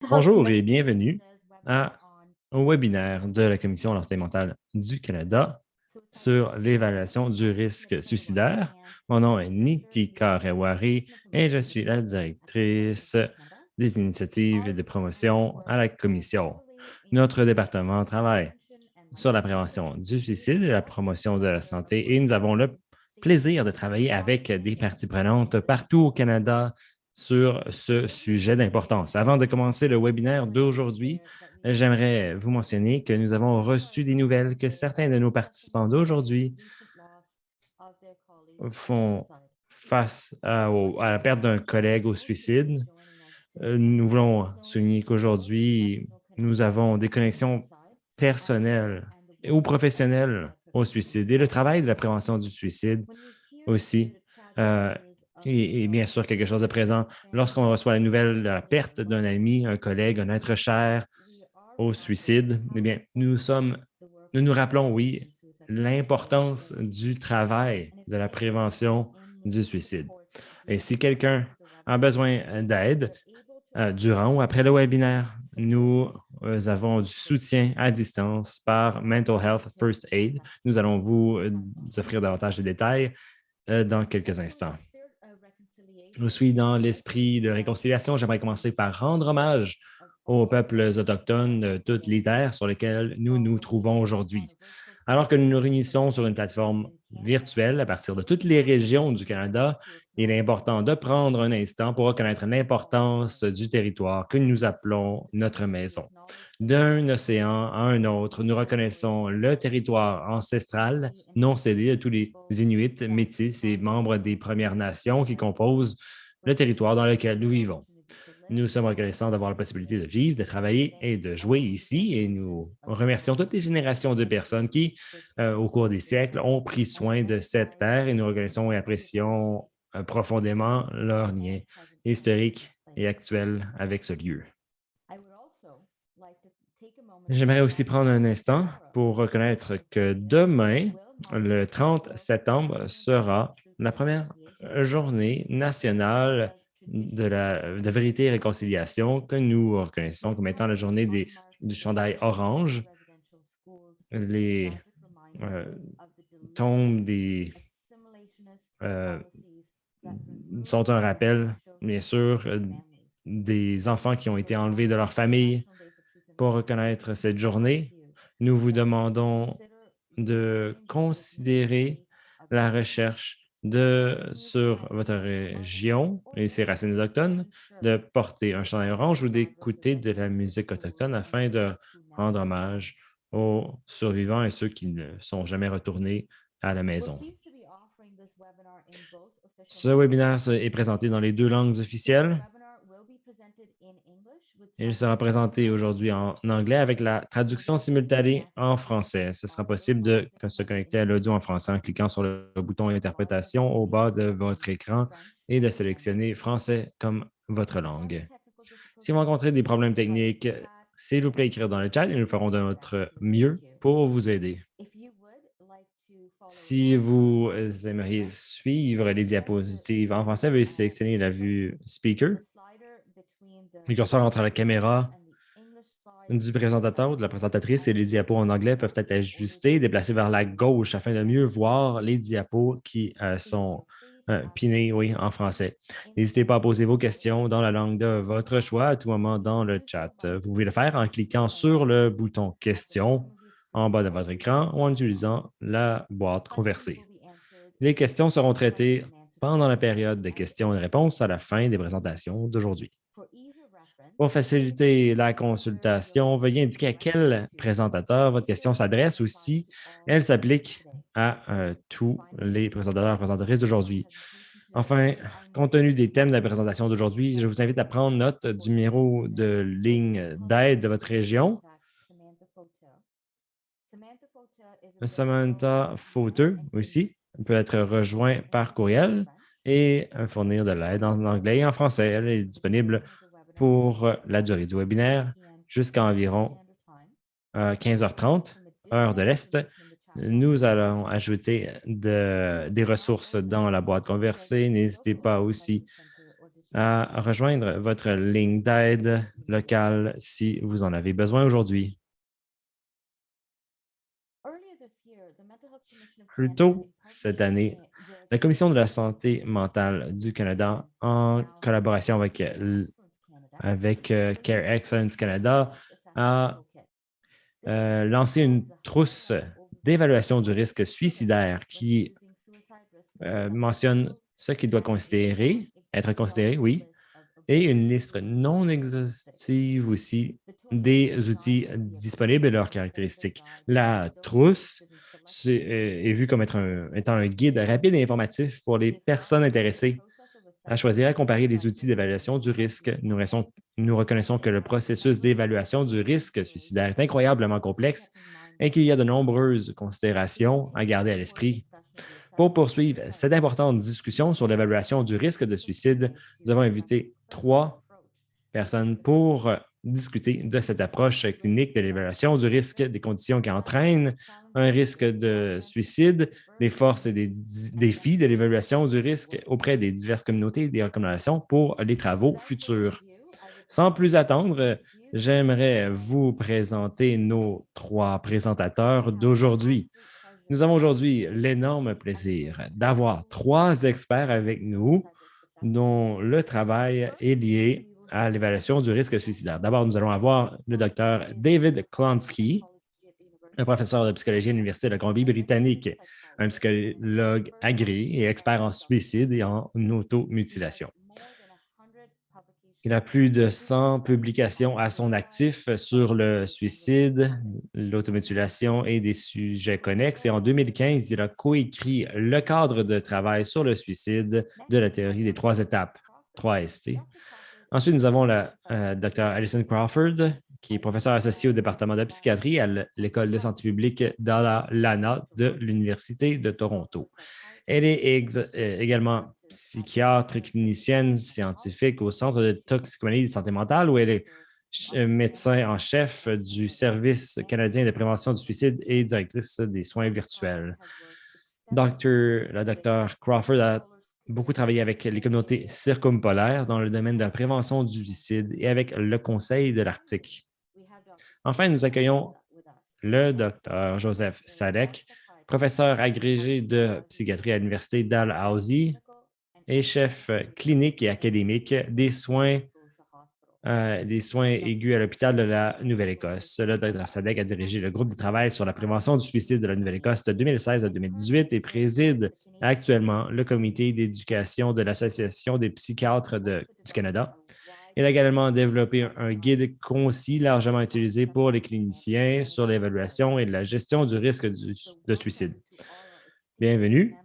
Bonjour et bienvenue au webinaire de la Commission de la santé mentale du Canada sur l'évaluation du risque suicidaire. Mon nom est Nitika Rewari et je suis la directrice des initiatives et de promotion à la Commission. Notre département travaille sur la prévention du suicide et la promotion de la santé et nous avons le plaisir de travailler avec des parties prenantes partout au Canada sur ce sujet d'importance. Avant de commencer le webinaire d'aujourd'hui, j'aimerais vous mentionner que nous avons reçu des nouvelles que certains de nos participants d'aujourd'hui font face à la perte d'un collègue au suicide. Nous voulons souligner qu'aujourd'hui, nous avons des connexions personnelles ou professionnelles au suicide et le travail de la prévention du suicide aussi euh, est bien sûr quelque chose de présent. Lorsqu'on reçoit la nouvelle de la perte d'un ami, un collègue, un être cher au suicide, eh bien, nous nous rappelons, oui, l'importance du travail de la prévention du suicide. Et si quelqu'un a besoin d'aide, durant ou après le webinaire, nous avons du soutien à distance par Mental Health First Aid. Nous allons vous offrir davantage de détails dans quelques instants. Je suis dans l'esprit de réconciliation. J'aimerais commencer par rendre hommage aux peuples autochtones de toutes les terres sur lesquelles nous nous trouvons aujourd'hui. Alors que nous nous réunissons sur une plateforme virtuelle à partir de toutes les régions du Canada, il est important de prendre un instant pour reconnaître l'importance du territoire que nous appelons notre maison. D'un océan à un autre, nous reconnaissons le territoire ancestral non cédé de tous les Inuits, Métis et membres des Premières Nations qui composent le territoire dans lequel nous vivons. Nous sommes reconnaissants d'avoir la possibilité de vivre, de travailler et de jouer ici et nous remercions toutes les générations de personnes qui, au cours des siècles, ont pris soin de cette terre et nous reconnaissons et apprécions profondément leur lien historique et actuel avec ce lieu. J'aimerais aussi prendre un instant pour reconnaître que demain, le 30 septembre, sera la première journée nationale de vérité et réconciliation que nous reconnaissons comme étant la journée du chandail orange. Les euh, tombes euh, sont un rappel, bien sûr, des enfants qui ont été enlevés de leur famille. Pour reconnaître cette journée, nous vous demandons de considérer la recherche sur votre région et ses racines autochtones, de porter un chandail orange ou d'écouter de la musique autochtone afin de rendre hommage aux survivants et ceux qui ne sont jamais retournés à la maison. Ce webinaire est présenté dans les deux langues officielles. Il sera présenté aujourd'hui en anglais avec la traduction simultanée en français. Ce sera possible de se connecter à l'audio en français en cliquant sur le bouton Interprétation au bas de votre écran et de sélectionner Français comme votre langue. Si vous rencontrez des problèmes techniques, s'il vous plaît, écrire dans le chat et nous ferons de notre mieux pour vous aider. Si vous aimeriez suivre les diapositives en français, veuillez sélectionner la vue Speaker. Le curseur entre la caméra du présentateur ou de la présentatrice et les diapos en anglais peuvent être ajustés, déplacés vers la gauche afin de mieux voir les diapos qui sont pinées, oui, en français. N'hésitez pas à poser vos questions dans la langue de votre choix à tout moment dans le chat. Vous pouvez le faire en cliquant sur le bouton Questions en bas de votre écran ou en utilisant la boîte conversée. Les questions seront traitées pendant la période de questions et réponses à la fin des présentations d'aujourd'hui. Pour faciliter la consultation, veuillez indiquer à quel présentateur votre question s'adresse ou si elle s'applique à tous les présentateurs et présentatrices d'aujourd'hui. Enfin, compte tenu des thèmes de la présentation d'aujourd'hui, je vous invite à prendre note du numéro de ligne d'aide de votre région. Samantha Fauteux aussi peut être rejoint par courriel et fournir de l'aide en anglais et en français. Elle est disponible pour la durée du webinaire jusqu'à environ 15h30, heure de l'Est. Nous allons ajouter des ressources dans la boîte conversée. N'hésitez pas aussi à rejoindre votre ligne d'aide locale si vous en avez besoin aujourd'hui. Plus tôt cette année, la Commission de la santé mentale du Canada, en collaboration avec Care Excellence Canada, a lancé une trousse d'évaluation du risque suicidaire qui mentionne ce qui doit être considéré, oui, et une liste non exhaustive aussi des outils disponibles et leurs caractéristiques. La trousse est vue comme étant un guide rapide et informatif pour les personnes intéressées à choisir à comparer les outils d'évaluation du risque. Nous reconnaissons que le processus d'évaluation du risque suicidaire est incroyablement complexe et qu'il y a de nombreuses considérations à garder à l'esprit. Pour poursuivre cette importante discussion sur l'évaluation du risque de suicide, nous avons invité 3 personnes pour discuter de cette approche clinique de l'évaluation du risque, des conditions qui entraînent un risque de suicide, des forces et des défis de l'évaluation du risque auprès des diverses communautés et des recommandations pour les travaux futurs. Sans plus attendre, j'aimerais vous présenter nos 3 présentateurs d'aujourd'hui. Nous avons aujourd'hui l'énorme plaisir d'avoir 3 experts avec nous dont le travail est lié à l'évaluation du risque suicidaire. D'abord, nous allons avoir le docteur David Klonsky, un professeur de psychologie à l'Université de la Colombie-Britannique, un psychologue agréé et expert en suicide et en automutilation. Il a plus de 100 publications à son actif sur le suicide, l'automutilation et des sujets connexes. Et en 2015, il a coécrit le cadre de travail sur le suicide de la théorie des 3 étapes, 3ST. Ensuite, nous avons la Dr. Alison Crawford, qui est professeure associée au département de psychiatrie à l'École de santé publique d'Ala-Lana de l'Université de Toronto. Elle est également psychiatre et clinicienne scientifique au Centre de toxicomanie et de santé mentale, où elle est médecin en chef du Service canadien de prévention du suicide et directrice des soins virtuels. La docteure Crawford a beaucoup travaillé avec les communautés circumpolaires dans le domaine de la prévention du suicide et avec le Conseil de l'Arctique. Enfin, nous accueillons le docteur Joseph Sadek, professeur agrégé de psychiatrie à l'Université Dalhousie et chef clinique et académique des soins aigus à l'hôpital de la Nouvelle-Écosse. Le Dr. Sadek a dirigé le groupe de travail sur la prévention du suicide de la Nouvelle-Écosse de 2016 à 2018 et préside actuellement le comité d'éducation de l'Association des psychiatres du Canada. Il a également développé un guide concis largement utilisé pour les cliniciens sur l'évaluation et la gestion du risque de suicide. Bienvenue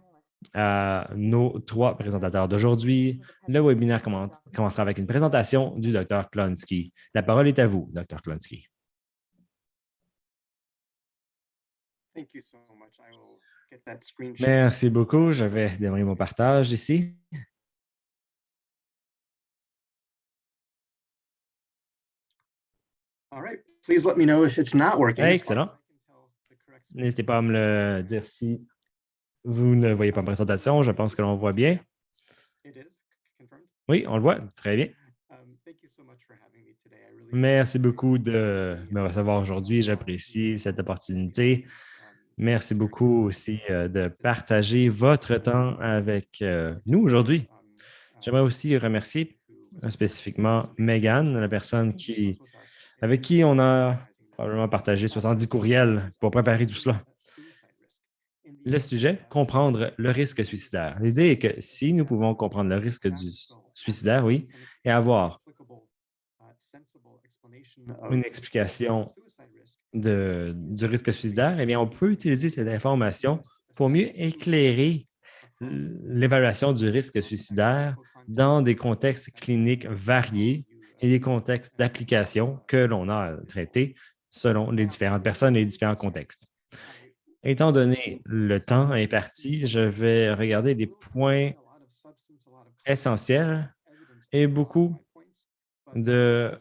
à nos 3 présentateurs d'aujourd'hui. Le webinaire commencera avec une présentation du Dr. Klonsky. La parole est à vous, Dr. Klonsky. Merci beaucoup. Je vais démarrer mon partage ici. Excellent. N'hésitez pas à me le dire si vous ne voyez pas ma présentation. Je pense que l'on voit bien. Oui, on le voit. Très bien. Merci beaucoup de me recevoir aujourd'hui. J'apprécie cette opportunité. Merci beaucoup aussi de partager votre temps avec nous aujourd'hui. J'aimerais aussi remercier spécifiquement Megan, la personne avec qui on a probablement partagé 70 courriels pour préparer tout cela. Le sujet, comprendre le risque suicidaire. L'idée est que si nous pouvons comprendre le risque du suicidaire, oui, et avoir une explication du risque suicidaire, eh bien, on peut utiliser cette information pour mieux éclairer l'évaluation du risque suicidaire dans des contextes cliniques variés et des contextes d'application que l'on a traités selon les différentes personnes et les différents contextes. Étant donné le temps imparti, je vais regarder les points essentiels et beaucoup de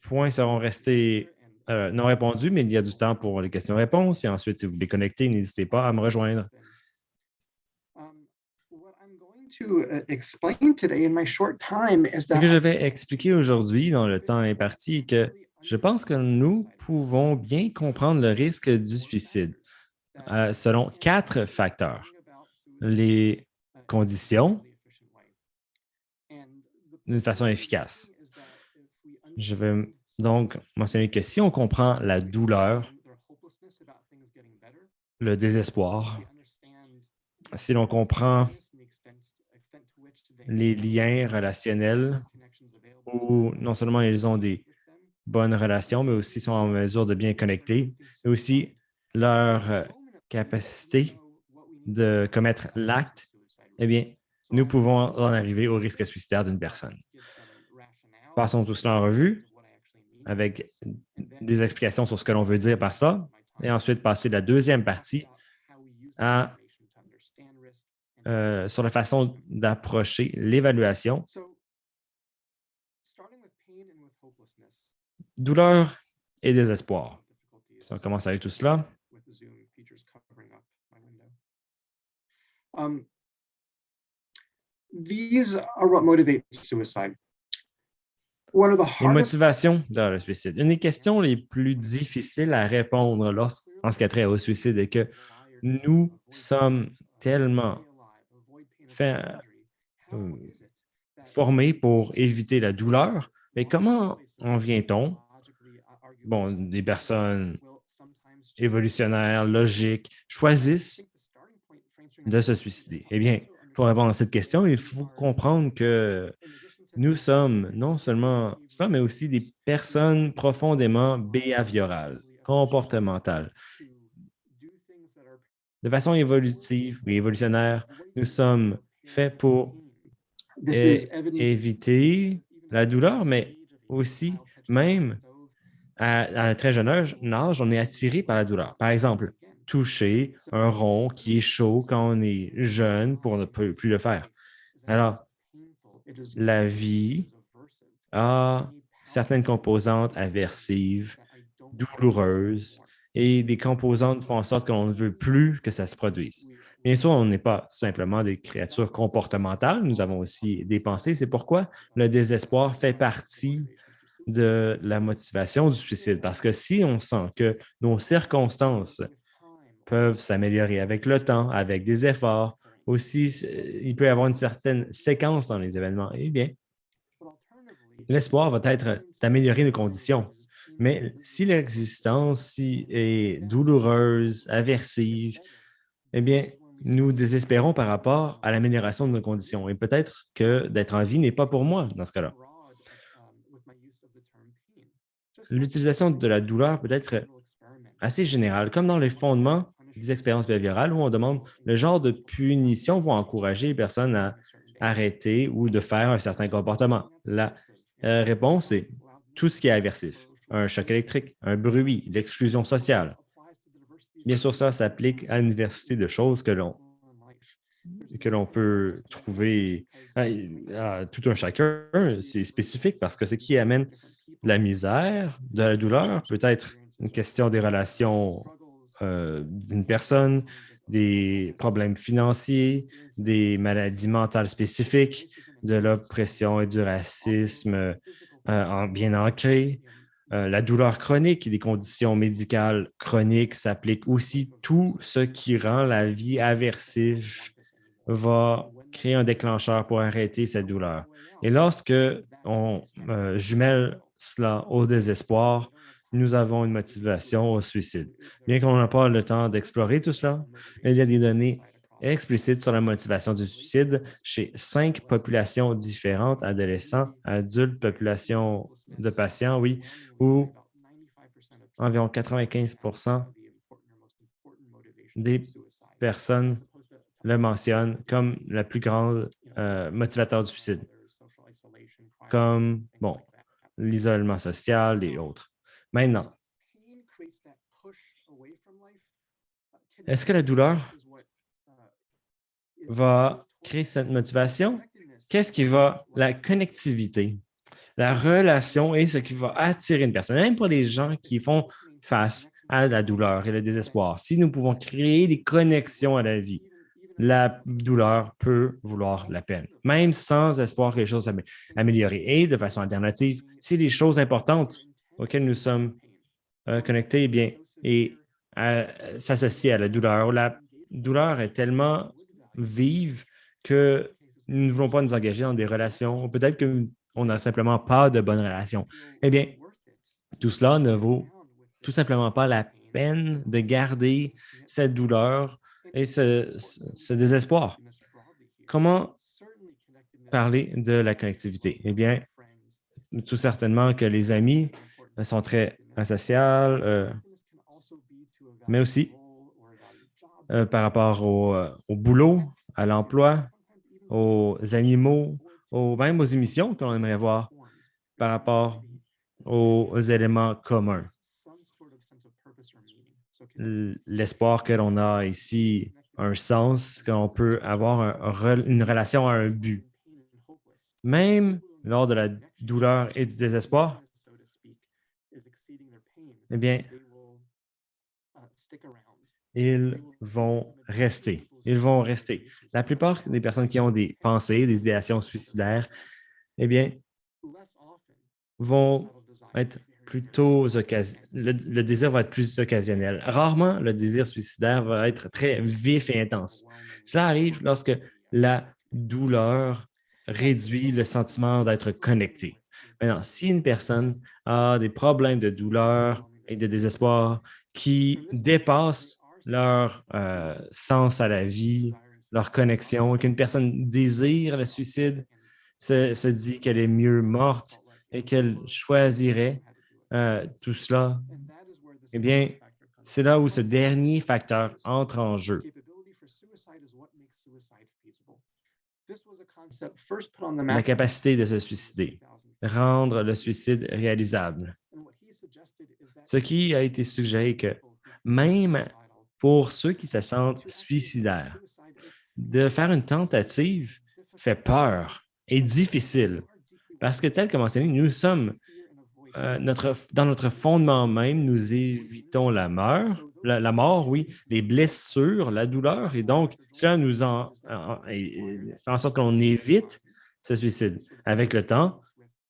points seront restés non répondus, mais il y a du temps pour les questions-réponses. Et ensuite, si vous voulez connecter, n'hésitez pas à me rejoindre. Ce que je vais expliquer aujourd'hui dans le temps imparti est que je pense que nous pouvons bien comprendre le risque du suicide selon 4 facteurs. Les conditions d'une façon efficace. Je vais donc mentionner que si on comprend la douleur, le désespoir, si l'on comprend les liens relationnels où non seulement ils ont des bonnes relations, mais aussi sont en mesure de bien connecter, et aussi leur capacité de commettre l'acte, eh bien, nous pouvons en arriver au risque suicidaire d'une personne. Passons tout cela en revue avec des explications sur ce que l'on veut dire par ça, et ensuite passer la deuxième partie sur la façon d'approcher l'évaluation. Douleur et désespoir. Si on commence avec tout cela. Les motivations dans le suicide. Une des questions les plus difficiles à répondre en ce qui a trait au suicide est que nous sommes tellement formés pour éviter la douleur, mais comment en vient-on? Bon, des personnes évolutionnaires, logiques, choisissent de se suicider. Eh bien, pour répondre à cette question, il faut comprendre que nous sommes non seulement cela, mais aussi des personnes profondément behaviorales, comportementales. De façon évolutive ou évolutionnaire, nous sommes faits pour éviter la douleur, mais aussi, même à un très jeune âge, on est attiré par la douleur. Par exemple, toucher un rond qui est chaud quand on est jeune pour ne plus le faire. Alors, la vie a certaines composantes aversives, douloureuses, et des composantes font en sorte qu'on ne veut plus que ça se produise. Bien sûr, on n'est pas simplement des créatures comportementales, nous avons aussi des pensées. C'est pourquoi le désespoir fait partie de la motivation du suicide. Parce que si on sent que nos circonstances peuvent s'améliorer avec le temps, avec des efforts, aussi, il peut y avoir une certaine séquence dans les événements. Eh bien, l'espoir va être d'améliorer nos conditions. Mais si l'existence est douloureuse, aversive, eh bien, nous désespérons par rapport à l'amélioration de nos conditions. Et peut-être que d'être en vie n'est pas pour moi dans ce cas-là. L'utilisation de la douleur peut être assez générale, comme dans les fondements des expériences behaviorales où on demande le genre de punition va encourager les personnes à arrêter ou de faire un certain comportement. La réponse est tout ce qui est aversif. Un choc électrique, un bruit, l'exclusion sociale. Bien sûr, ça s'applique à une diversité de choses que l'on peut trouver à tout un chacun. C'est spécifique parce que ce qui amène de la misère, de la douleur, peut être une question des relations d'une personne, des problèmes financiers, des maladies mentales spécifiques, de l'oppression et du racisme bien ancrés. La douleur chronique et des conditions médicales chroniques s'appliquent aussi. Tout ce qui rend la vie aversive va créer un déclencheur pour arrêter cette douleur. Et lorsque on jumelle cela au désespoir, nous avons une motivation au suicide. Bien qu'on n'a pas le temps d'explorer tout cela, il y a des données explicites sur la motivation du suicide chez 5 populations différentes, adolescents, adultes, populations de patients, oui, où environ 95 des personnes le mentionnent comme la plus grande motivateur du suicide, comme, bon, l'isolement social et autres. Maintenant, est-ce que la douleur va créer cette motivation? Qu'est-ce qui va, la connectivité, la relation est ce qui va attirer une personne, même pour les gens qui font face à la douleur et le désespoir. Si nous pouvons créer des connexions à la vie, la douleur peut vouloir la peine, même sans espoir que les choses améliorées. Et de façon alternative, si les choses importantes auxquelles nous sommes connectés et s'associent à la douleur est tellement vive que nous ne voulons pas nous engager dans des relations. Peut-être qu'on n'a simplement pas de bonnes relations. Eh bien, tout cela ne vaut tout simplement pas la peine de garder cette douleur et ce désespoir. Comment parler de la connectivité? Eh bien, tout certainement que les amis sont très asociaux, mais aussi par rapport au boulot, à l'emploi, aux animaux, même aux émissions qu'on aimerait voir par rapport aux éléments communs. L'espoir que l'on a ici un sens, qu'on peut avoir une relation à un but. Même lors de la douleur et du désespoir, eh bien, ils vont rester. Ils vont rester. La plupart des personnes qui ont des pensées, des idéations suicidaires, eh bien, vont être plutôt le désir va être plus occasionnel. Rarement, le désir suicidaire va être très vif et intense. Cela arrive lorsque la douleur réduit le sentiment d'être connecté. Maintenant, si une personne a des problèmes de douleur et de désespoir qui dépassent leur sens à la vie, leur connexion, et qu'une personne désire le suicide, se dit qu'elle est mieux morte et qu'elle choisirait tout cela, eh bien, c'est là où ce dernier facteur entre en jeu. La capacité de se suicider, rendre le suicide réalisable. Ce qui a été suggéré que même pour ceux qui se sentent suicidaires, de faire une tentative fait peur et difficile. Parce que tel que mentionné, nous sommes dans notre fondement même, nous évitons la mort, oui, les blessures, la douleur, et donc cela nous fait en sorte qu'on évite ce suicide. Avec le temps,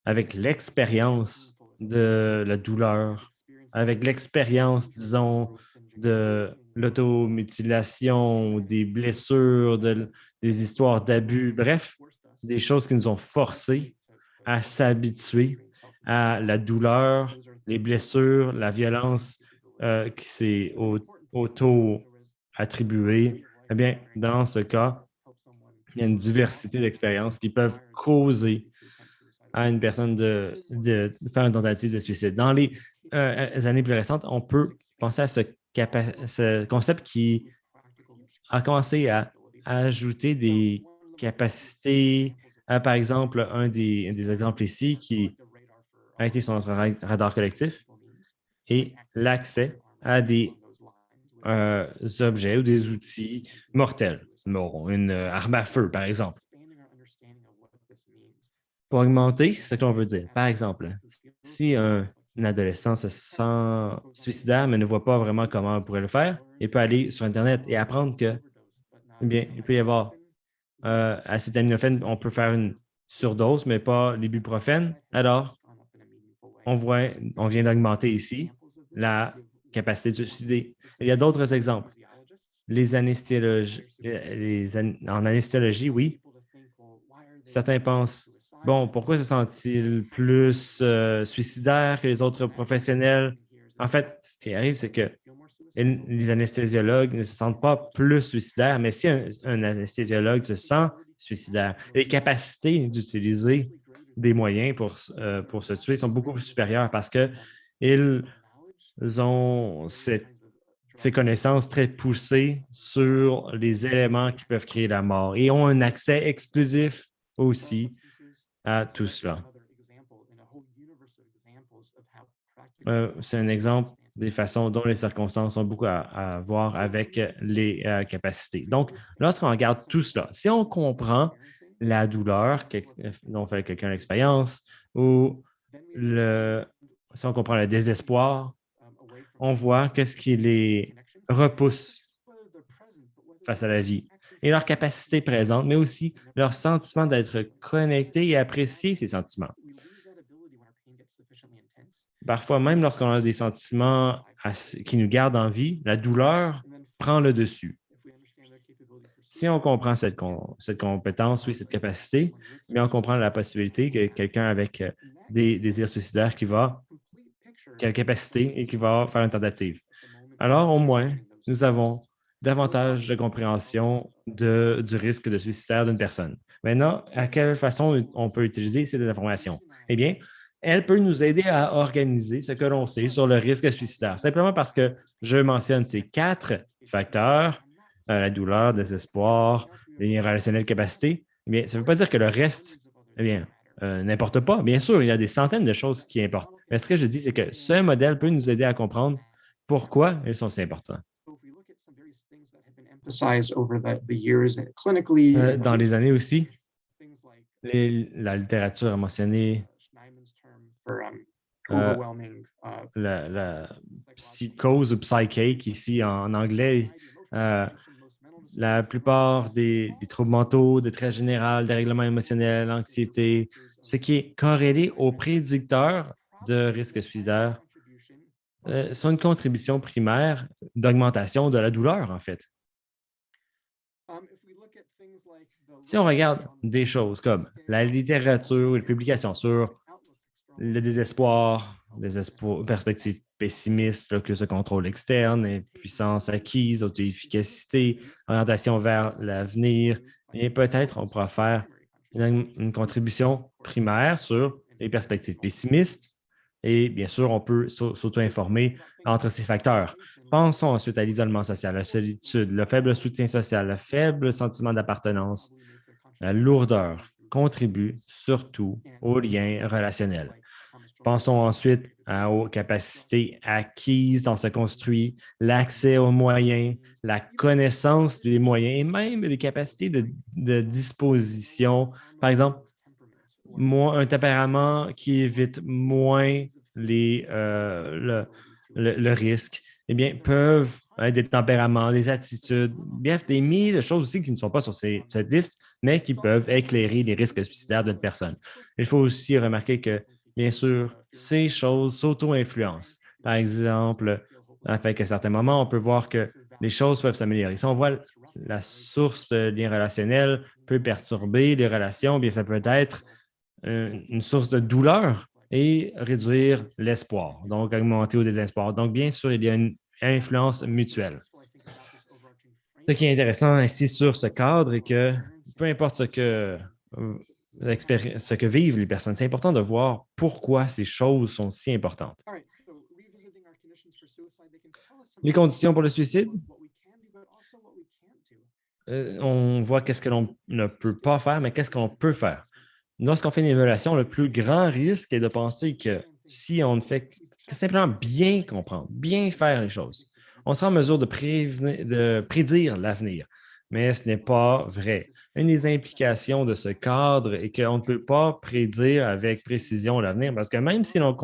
avec l'expérience de la douleur, avec l'expérience, disons, de l'automutilation, des blessures, des histoires d'abus, bref, des choses qui nous ont forcés à s'habituer à la douleur, les blessures, la violence qui s'est auto-attribuée. Eh bien, dans ce cas, il y a une diversité d'expériences qui peuvent causer à une personne de faire une tentative de suicide. Dans les années plus récentes, on peut penser à ce concept qui a commencé à ajouter des capacités. Par exemple, un des exemples ici qui a été sur notre radar collectif et l'accès à des objets ou des outils mortels. Bon, une arme à feu, par exemple. Pour augmenter ce que l'on veut dire. Par exemple, si un adolescent se sent suicidaire mais ne voit pas vraiment comment on pourrait le faire, il peut aller sur Internet et apprendre que, eh bien, il peut y avoir acétaminophène, on peut faire une surdose, mais pas l'ibuprofène. Alors, on vient d'augmenter ici la capacité de se suicider. Il y a d'autres exemples. En anesthésiologie, oui, certains pensent, bon, pourquoi se sent-il plus suicidaire que les autres professionnels? En fait, ce qui arrive, c'est que les anesthésiologues ne se sentent pas plus suicidaires, mais si un anesthésiologue se sent suicidaire, les capacités d'utiliser des moyens pour se tuer sont beaucoup plus supérieures parce qu'ils ont ces connaissances très poussées sur les éléments qui peuvent créer la mort et ont un accès exclusif aussi à tout cela. C'est un exemple des façons dont les circonstances ont beaucoup à voir avec les capacités. Donc, lorsqu'on regarde tout cela, si on comprend la douleur dont fait quelqu'un l'expérience ou si on comprend le désespoir, on voit qu'est-ce qui les repousse face à la vie. et leur capacité présente, mais aussi leur sentiment d'être connecté et apprécier ces sentiments. Parfois, même lorsqu'on a des sentiments qui nous gardent en vie, la douleur prend le dessus. Si on comprend cette compétence, oui, cette capacité, mais on comprend la possibilité que quelqu'un avec des désirs suicidaires qui a la capacité et qui va faire une tentative. Alors, au moins, nous avons davantage de compréhension du risque de suicidaire d'une personne. Maintenant, à quelle façon on peut utiliser ces informations? Eh bien, elle peut nous aider à organiser ce que l'on sait sur le risque suicidaire. Simplement parce que je mentionne ces 4 facteurs, la douleur, le désespoir, les liens relationnels, capacité, eh bien, ça ne veut pas dire que le reste, eh bien, n'importe pas. Bien sûr, il y a des centaines de choses qui importent. Mais ce que je dis, c'est que ce modèle peut nous aider à comprendre pourquoi ils sont si importants. Dans les années aussi, la littérature a mentionné euh, la psychose ou psychique ici en anglais. Euh, la plupart des troubles mentaux, des traits généraux, dérèglements émotionnels, anxiété, ce qui est corrélé aux prédicteurs de risque suicidaire, sont une contribution primaire d'augmentation de la douleur, en fait. Si on regarde des choses comme la littérature ou les publications sur le désespoir, perspectives pessimistes, là, que ce contrôle externe, puissance acquise, auto-efficacité, orientation vers l'avenir, et peut-être on pourra faire une contribution primaire sur les perspectives pessimistes. Et bien sûr, on peut s'auto-informer entre ces facteurs. Pensons ensuite à l'isolement social, la solitude, le faible soutien social, le faible sentiment d'appartenance. La lourdeur contribue surtout aux liens relationnels. Pensons ensuite aux capacités acquises dans ce construit, l'accès aux moyens, la connaissance des moyens et même des capacités de disposition. Par exemple, un tempérament qui évite moins le risque, eh bien, peuvent être des tempéraments, des attitudes, bref, des milliers de choses aussi qui ne sont pas sur cette liste, mais qui peuvent éclairer les risques suicidaires d'une personne. Il faut aussi remarquer que, bien sûr, ces choses s'auto-influencent. Par exemple, à certains moments, on peut voir que les choses peuvent s'améliorer. Si on voit la source de lien relationnel peut perturber les relations, bien ça peut être une source de douleur et réduire l'espoir, donc augmenter au désespoir. Donc, bien sûr, il y a une influence mutuelle. Ce qui est intéressant ici sur ce cadre est que peu importe ce que vivent les personnes, c'est important de voir pourquoi ces choses sont si importantes. Les conditions pour le suicide, on voit qu'est-ce que l'on ne peut pas faire, mais qu'est-ce qu'on peut faire. Lorsqu'on fait une évaluation, le plus grand risque est de penser que si on ne fait que simplement bien comprendre, bien faire les choses, on sera en mesure de prédire l'avenir. Mais ce n'est pas vrai. Une des implications de ce cadre est qu'on ne peut pas prédire avec précision l'avenir parce que même si l'on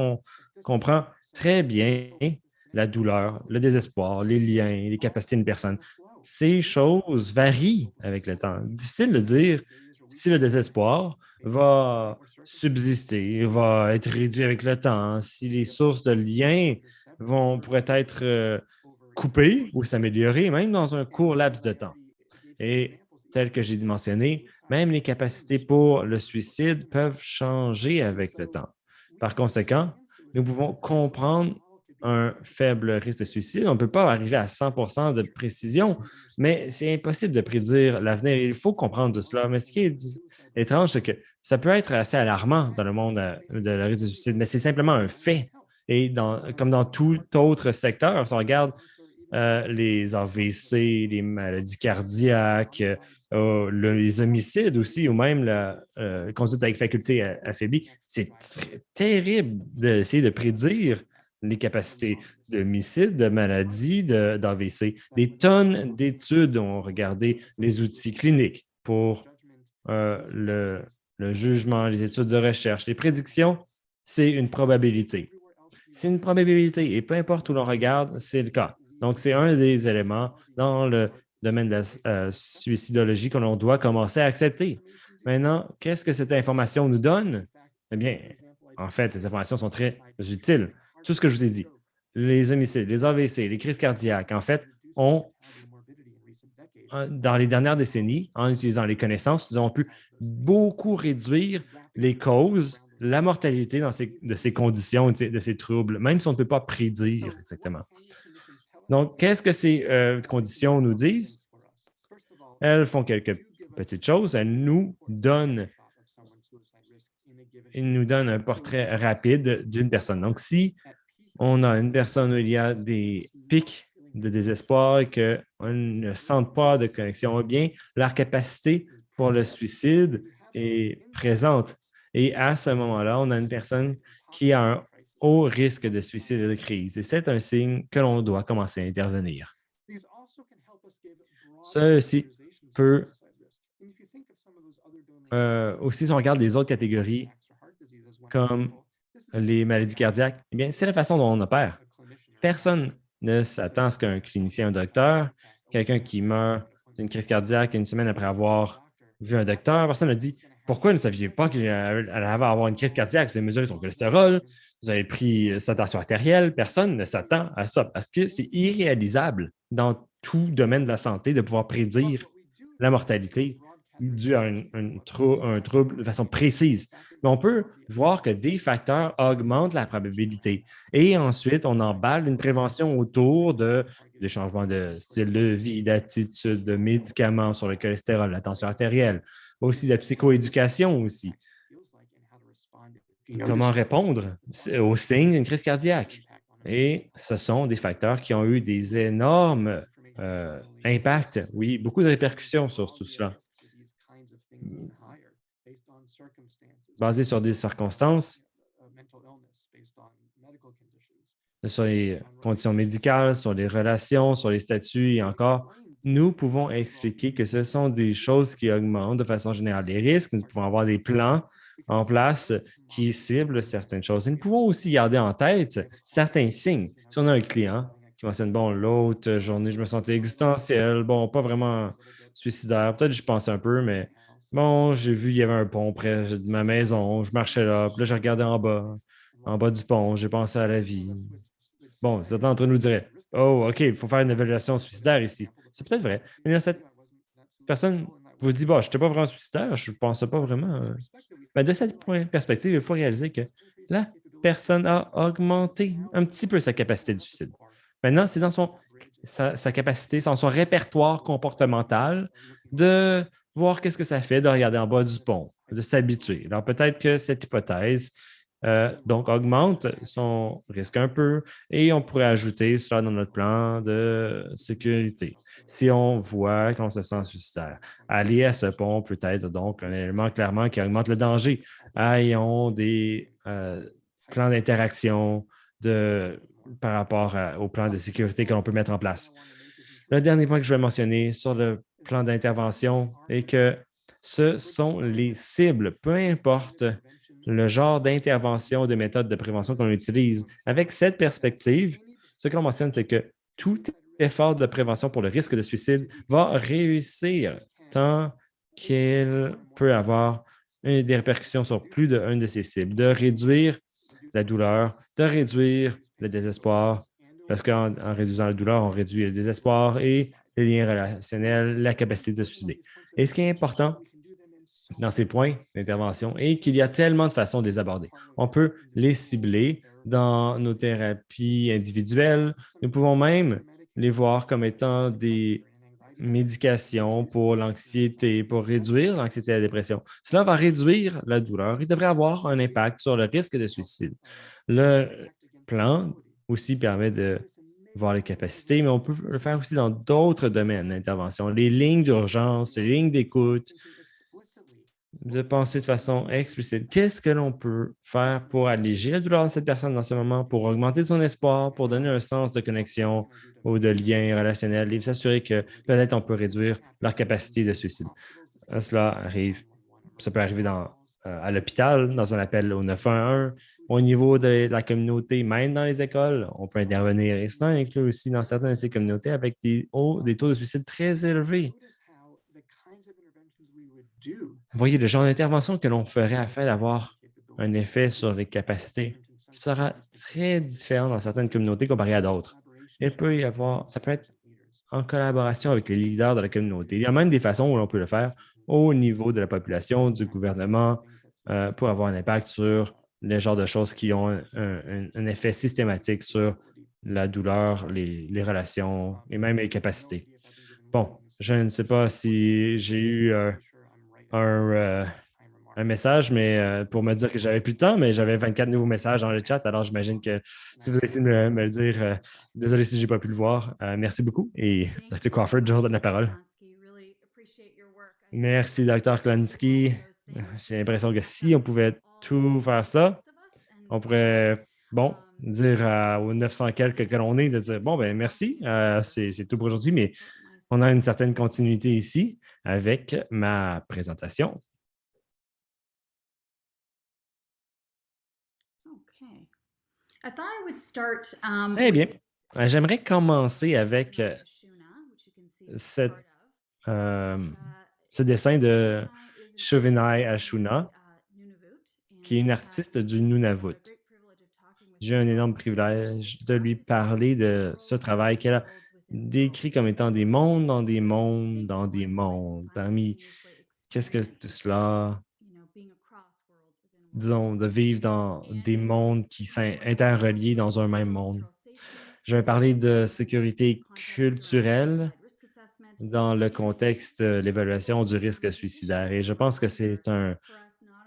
comprend très bien la douleur, le désespoir, les liens, les capacités d'une personne, ces choses varient avec le temps. Difficile de dire si le désespoir va subsister, va être réduit avec le temps, si les sources de liens pourraient être coupées ou s'améliorer, même dans un court laps de temps. Et tel que j'ai mentionné, même les capacités pour le suicide peuvent changer avec le temps. Par conséquent, nous pouvons comprendre un faible risque de suicide. On ne peut pas arriver à 100% de précision, mais c'est impossible de prédire l'avenir. Il faut comprendre tout cela. Mais ce qui est étrange, c'est que ça peut être assez alarmant dans le monde de la risque de suicide, mais c'est simplement un fait. Et comme dans tout autre secteur, si on regarde les AVC, les maladies cardiaques, les homicides aussi, ou même la conduite avec faculté affaiblie. C'est terrible d'essayer de prédire les capacités d'homicide, de maladies, d'AVC. Des tonnes d'études ont regardé les outils cliniques pour le jugement, les études de recherche. Les prédictions, c'est une probabilité. C'est une probabilité et peu importe où l'on regarde, c'est le cas. Donc, c'est un des éléments dans domaine de la suicidologie que l'on doit commencer à accepter. Maintenant, qu'est-ce que cette information nous donne? Eh bien, en fait, ces informations sont très utiles. Tout ce que je vous ai dit, les homicides, les AVC, les crises cardiaques, en fait, dans les dernières décennies, en utilisant les connaissances, nous avons pu beaucoup réduire les causes, la mortalité de ces conditions, de ces troubles, même si on ne peut pas prédire exactement. Donc, qu'est-ce que ces conditions nous disent? Elles font quelques petites choses. Elles nous donnent un portrait rapide d'une personne. Donc, si on a une personne où il y a des pics de désespoir et qu'on ne sent pas de connexion, eh bien, leur capacité pour le suicide est présente. Et à ce moment-là, on a une personne qui a un haut risque de suicide et de crise. Et c'est un signe que l'on doit commencer à intervenir. Ceci peut aussi, si on regarde les autres catégories, comme les maladies cardiaques, eh bien, c'est la façon dont on opère. Personne ne s'attend à ce qu'un clinicien, un docteur, quelqu'un qui meurt d'une crise cardiaque une semaine après avoir vu un docteur, personne ne dit pourquoi ne saviez pas qu'elle allait avoir une crise cardiaque? Vous avez mesuré son cholestérol, vous avez pris sa tension artérielle. Personne ne s'attend à ça parce que c'est irréalisable dans tout domaine de la santé de pouvoir prédire la mortalité due à un trouble de façon précise. Mais on peut voir que des facteurs augmentent la probabilité. Et ensuite, on emballe une prévention autour des changements de style de vie, d'attitude, de médicaments sur le cholestérol, la tension artérielle, aussi de la psychoéducation aussi. Comment répondre aux signes d'une crise cardiaque? Et ce sont des facteurs qui ont eu des énormes impacts, oui, beaucoup de répercussions sur tout cela. Basé sur des circonstances, sur les conditions médicales, sur les relations, sur les statuts et encore, nous pouvons expliquer que ce sont des choses qui augmentent de façon générale les risques. Nous pouvons avoir des plans en place qui ciblent certaines choses. Et nous pouvons aussi garder en tête certains signes. Si on a un client qui mentionne, bon, l'autre journée, je me sentais existentiel, bon, pas vraiment suicidaire, peut-être je pensais un peu, mais bon, j'ai vu, il y avait un pont près de ma maison, je marchais là, puis là, je regardais en bas du pont, j'ai pensé à la vie. Bon, certains d'entre nous diraient, oh, OK, il faut faire une évaluation suicidaire ici. C'est peut-être vrai. Mais cette personne vous dit, bah, je n'étais pas vraiment suicidaire, je ne pensais pas vraiment. Mais de cette perspective, il faut réaliser que la personne a augmenté un petit peu sa capacité de suicide. Maintenant, c'est dans sa capacité, dans son répertoire comportemental de voir qu'est-ce que ça fait de regarder en bas du pont, de s'habituer. Alors, peut-être que cette hypothèse donc augmente son risque un peu et on pourrait ajouter cela dans notre plan de sécurité. Si on voit qu'on se sent suicidaire, aller à ce pont peut être donc un élément clairement qui augmente le danger. Ayons des plans d'interaction par rapport au plan de sécurité que l'on peut mettre en place. Le dernier point que je vais mentionner sur le plan d'intervention est que ce sont les cibles, peu importe le genre d'intervention, de méthode de prévention qu'on utilise. Avec cette perspective, ce que l'on mentionne, c'est que tout effort de prévention pour le risque de suicide va réussir tant qu'il peut avoir des répercussions sur plus d'une de ces cibles, de réduire la douleur, de réduire le désespoir, parce qu'en réduisant la douleur, on réduit le désespoir et les liens relationnels, la capacité de se suicider. Et ce qui est important dans ces points d'intervention est qu'il y a tellement de façons de les aborder. On peut les cibler dans nos thérapies individuelles. Nous pouvons même les voir comme étant des médications pour l'anxiété, pour réduire l'anxiété et la dépression. Cela va réduire la douleur et devrait avoir un impact sur le risque de suicide. Le plan aussi permet de voir les capacités, mais on peut le faire aussi dans d'autres domaines d'intervention. Les lignes d'urgence, les lignes d'écoute, de penser de façon explicite. Qu'est-ce que l'on peut faire pour alléger la douleur de cette personne dans ce moment, pour augmenter son espoir, pour donner un sens de connexion ou de lien relationnel et s'assurer que peut-être on peut réduire leur capacité de suicide. Ça peut arriver dans à l'hôpital, dans un appel au 911, au niveau de la communauté, même dans les écoles, on peut intervenir. Et cela inclut aussi dans certaines de ces communautés avec des taux de suicide très élevés. Vous voyez, le genre d'intervention que l'on ferait afin d'avoir un effet sur les capacités sera très différent dans certaines communautés comparé à d'autres. Il peut y avoir, ça peut être en collaboration avec les leaders de la communauté. Il y a même des façons où l'on peut le faire au niveau de la population, du gouvernement, pour avoir un impact sur les genres de choses qui ont un effet systématique sur la douleur, les relations et même les capacités. Bon, je ne sais pas si j'ai eu un, euh, un message, mais pour me dire que j'avais plus de temps, mais j'avais 24 nouveaux messages dans le chat, alors j'imagine que si vous essayez de me le dire, désolé si je n'ai pas pu le voir. Merci beaucoup et Dr. Crawford, je vous donne la parole. Merci, Dr. Klansky. J'ai l'impression que si on pouvait tout faire ça, on pourrait, bon, dire aux 900 quelques que l'on est, de dire, bon, ben merci, c'est tout pour aujourd'hui, mais on a une certaine continuité ici avec ma présentation. Eh bien, j'aimerais commencer avec cette, euh, ce dessin de Shuveni Ashuna, qui est une artiste du Nunavut. J'ai un énorme privilège de lui parler de ce travail qu'elle a décrit comme étant des mondes dans des mondes dans des mondes. Parmi qu'est-ce que tout cela, disons, de vivre dans des mondes qui sont interreliés dans un même monde. Je vais parler de sécurité culturelle dans le contexte de l'évaluation du risque suicidaire. Et je pense que c'est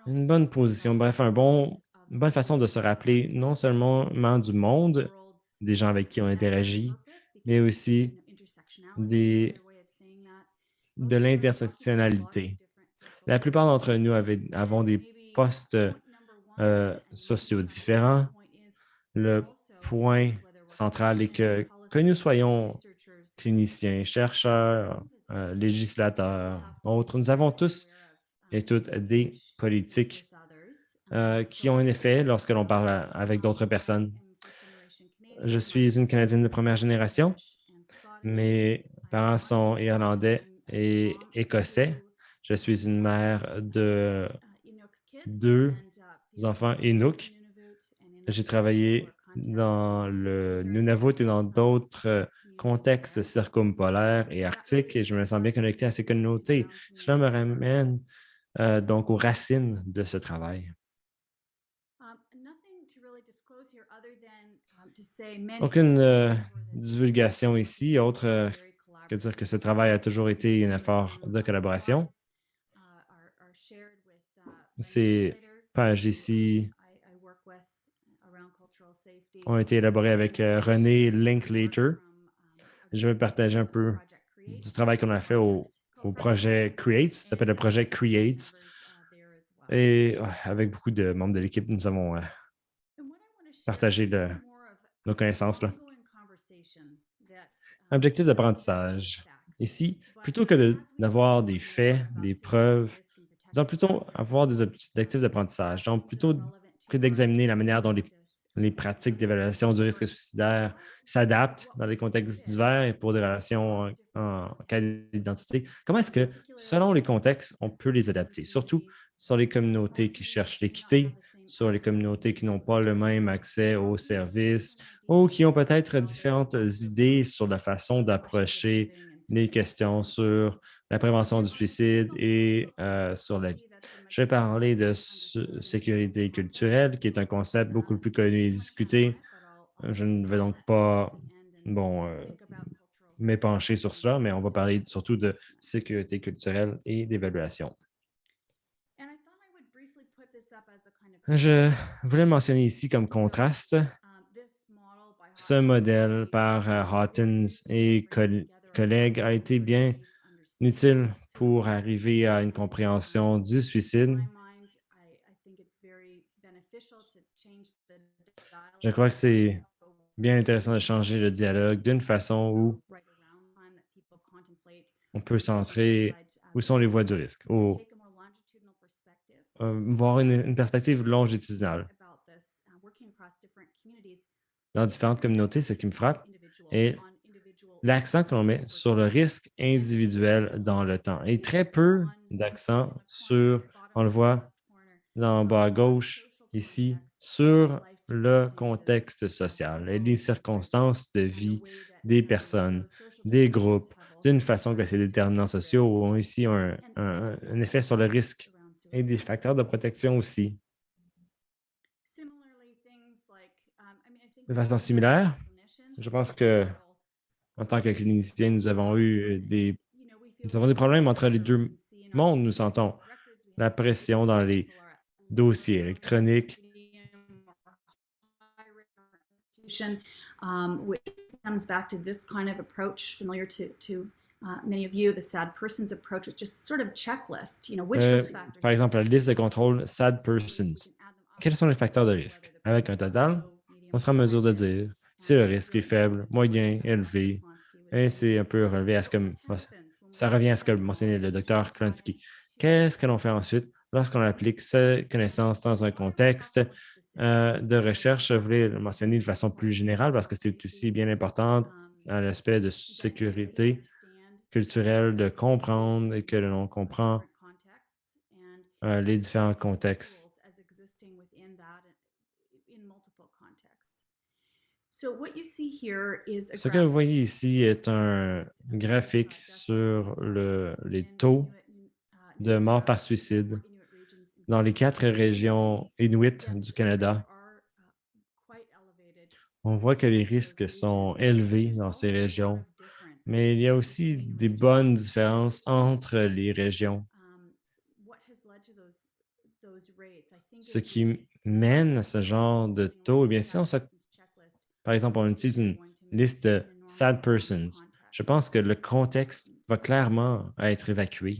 une bonne position, bref, une bonne façon de se rappeler non seulement du monde, des gens avec qui on interagit, mais aussi des, de l'intersectionnalité. La plupart d'entre nous avons des postes sociaux différents. Le point central est que nous soyons cliniciens, chercheurs, législateurs, autres, nous avons tous et toutes des politiques qui ont un effet lorsque l'on parle avec d'autres personnes. Je suis une Canadienne de première génération. Mes parents sont irlandais et écossais. Je suis une mère de deux enfants Inuk. J'ai travaillé dans le Nunavut et dans d'autres contextes circumpolaires et arctiques et je me sens bien connecté à ces communautés. Cela me ramène donc aux racines de ce travail. Aucune divulgation ici, autre que dire que ce travail a toujours été un effort de collaboration. Ces pages ici ont été élaborées avec René Linklater. Je vais partager un peu du travail qu'on a fait au projet Creates. Ça s'appelle le projet Creates. Et avec beaucoup de membres de l'équipe, nous avons partagé nos connaissances là. Objectif d'apprentissage. Ici, plutôt que d'avoir des faits, des preuves, nous allons plutôt avoir des objectifs d'apprentissage. Donc, plutôt que d'examiner la manière dont les pratiques d'évaluation du risque suicidaire s'adaptent dans des contextes divers et pour des relations en cas d'identité, comment est-ce que, selon les contextes, on peut les adapter, surtout sur les communautés qui cherchent l'équité, sur les communautés qui n'ont pas le même accès aux services ou qui ont peut-être différentes idées sur la façon d'approcher les questions sur la prévention du suicide et sur la vie. Je vais parler de sécurité culturelle, qui est un concept beaucoup plus connu et discuté. Je ne vais donc pas m'épancher sur cela, mais on va parler surtout de sécurité culturelle et d'évaluation. Je voulais mentionner ici comme contraste ce modèle par Hawkins et collègues a été bien utile pour arriver à une compréhension du suicide. Je crois que c'est bien intéressant de changer le dialogue d'une façon où on peut centrer où sont les voies du risque. voir une perspective longitudinale. Dans différentes communautés, ce qui me frappe est l'accent que l'on met sur le risque individuel dans le temps et très peu d'accent sur, on le voit dans le bas à gauche, ici, sur le contexte social et les circonstances de vie des personnes, des groupes, d'une façon que ces déterminants sociaux ont ici un effet sur le risque et des facteurs de protection aussi. De façon similaire, je pense que en tant que cliniciens, nous avons des problèmes entre les deux mondes, nous sentons la pression dans les dossiers électroniques. Which comes back to this kind of approach, familiar to many of you, the sad person's approach, which just sort of checklist, which risk factors. Par exemple, la liste de contrôle SAD Persons. Quels sont les facteurs de risque? Avec un total, on sera en mesure de dire si le risque est faible, moyen, élevé, et c'est un peu relevé à ce que ça revient à ce que mentionnait le docteur Klansky. Qu'est-ce que l'on fait ensuite lorsqu'on applique ces connaissances dans un contexte de recherche? Je voulais le mentionner de façon plus générale parce que c'est aussi bien important à l'aspect de sécurité culturelle, de comprendre et que l'on comprend les différents contextes. Ce que vous voyez ici est un graphique sur les taux de mort par suicide dans les 4 régions inuites du Canada. On voit que les risques sont élevés dans ces régions, mais il y a aussi des bonnes différences entre les régions. Ce qui mène à ce genre de taux, eh bien, si par exemple, on utilise une liste de sad persons, je pense que le contexte va clairement être évacué.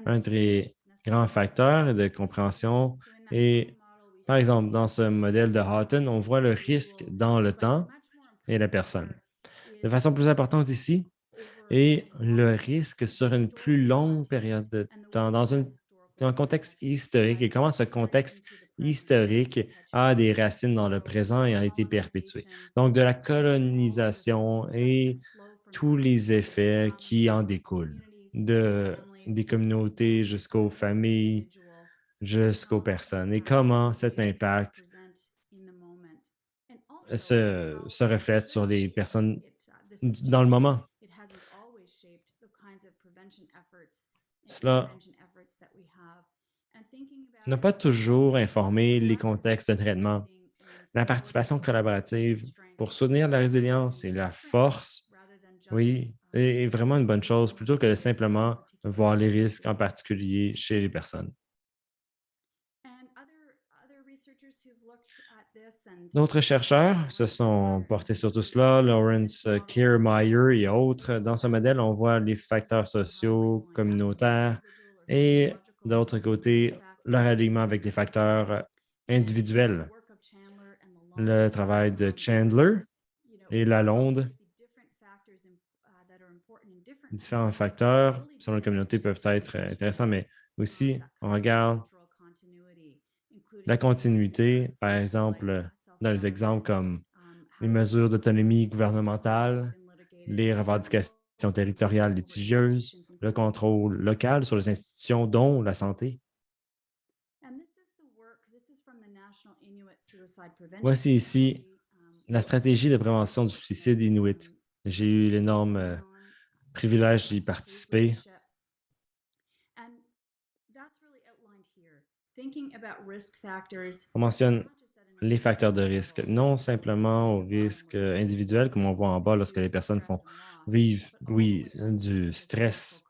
Un des grands facteurs de compréhension est, par exemple, dans ce modèle de Houghton, on voit le risque dans le temps et la personne. De façon plus importante ici, et le risque sur une plus longue période de temps, dans un contexte historique, et comment ce contexte historique a des racines dans le présent et a été perpétué. Donc, de la colonisation et tous les effets qui en découlent, des communautés jusqu'aux familles, jusqu'aux personnes, et comment cet impact se reflète sur les personnes dans le moment. Cela n'a pas toujours informé les contextes de traitement. La participation collaborative pour soutenir la résilience et la force, oui, est vraiment une bonne chose plutôt que de simplement voir les risques, en particulier chez les personnes. D'autres chercheurs se sont portés sur tout cela, Lawrence Kiermaier et autres. Dans ce modèle, on voit les facteurs sociaux, communautaires et d'autre côté, leur alignement avec les facteurs individuels. Le travail de Chandler et Lalonde, différents facteurs selon la communauté peuvent être intéressants, mais aussi, on regarde la continuité, par exemple, dans les exemples comme les mesures d'autonomie gouvernementale, les revendications territoriales litigieuses, le contrôle local sur les institutions, dont la santé. Voici ici la stratégie de prévention du suicide inuit. J'ai eu l'énorme privilège d'y participer. On mentionne les facteurs de risque, non simplement au risque individuel, comme on voit en bas lorsque les personnes vivent, oui, du stress,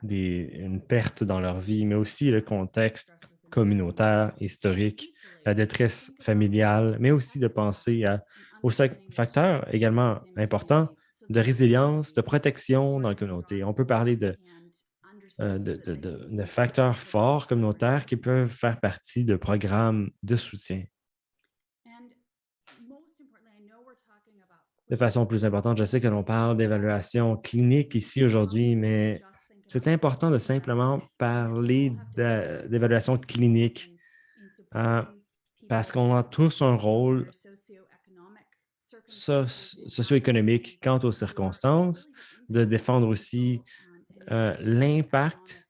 une perte dans leur vie, mais aussi le contexte communautaire, historique, la détresse familiale, mais aussi de penser aux facteurs également importants de résilience, de protection dans la communauté. On peut parler de facteurs forts communautaires qui peuvent faire partie de programmes de soutien. De façon plus importante, je sais que l'on parle d'évaluation clinique ici aujourd'hui, mais C'est important de simplement parler d'évaluation clinique parce qu'on a tous un rôle socio-économique quant aux circonstances, de défendre aussi l'impact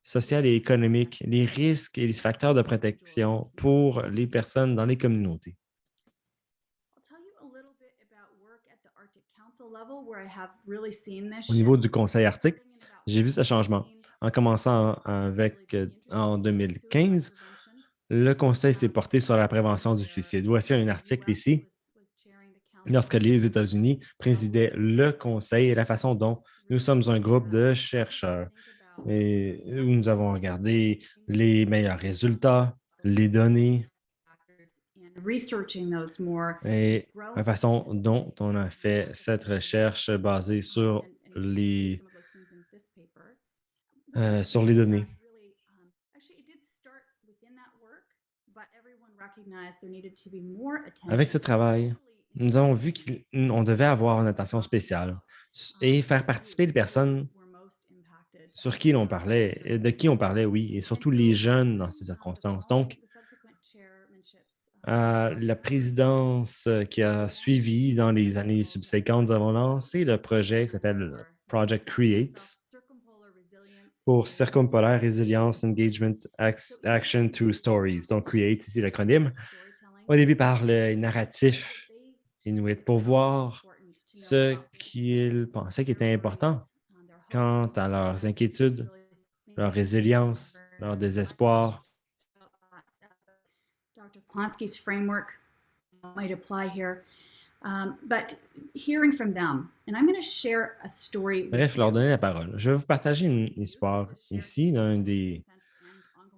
social et économique, les risques et les facteurs de protection pour les personnes dans les communautés. Au niveau du Conseil arctique, j'ai vu ce changement. En commençant en 2015, le Conseil s'est porté sur la prévention du suicide. Voici un article ici, lorsque les États-Unis présidaient le Conseil et la façon dont nous sommes un groupe de chercheurs et où nous avons regardé les meilleurs résultats, les données et la façon dont on a fait cette recherche basée sur les données. Avec ce travail, nous avons vu qu'on devait avoir une attention spéciale et faire participer les personnes sur qui l'on parlait, de qui on parlait, oui, et surtout les jeunes dans ces circonstances. Donc, la présidence qui a suivi dans les années subséquentes, nous avons lancé le projet qui s'appelle Project Create pour Circumpolaire Resilience Engagement Action Through Stories. Donc, Create, ici l'acronyme. Au début, par le narratif inuit pour voir ce qu'ils pensaient qui était important quant à leurs inquiétudes, leur résilience, leur désespoir. Dr. Plonsky's framework might apply here, but hearing from them, and I'm going to share a story. Bref, leur donner la parole. Je vais vous partager une histoire ici d'un des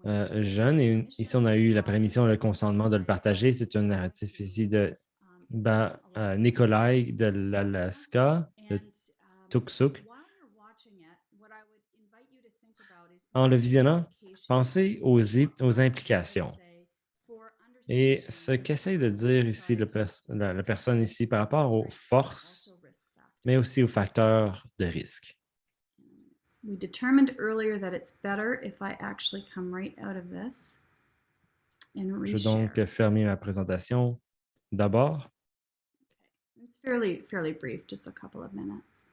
jeunes. Et ici, on a eu la permission, le consentement de le partager. C'est un narratif ici de Nikolai de l'Alaska, de Tuksuk. En le visionnant, pensez aux implications. Et ce qu'essaie de dire ici la personne ici par rapport aux forces, mais aussi aux facteurs de risque. We determined earlier that it's better if I actually come right out of this and reshare. Je vais donc fermer ma présentation d'abord. It's fairly brief, just a couple of minutes.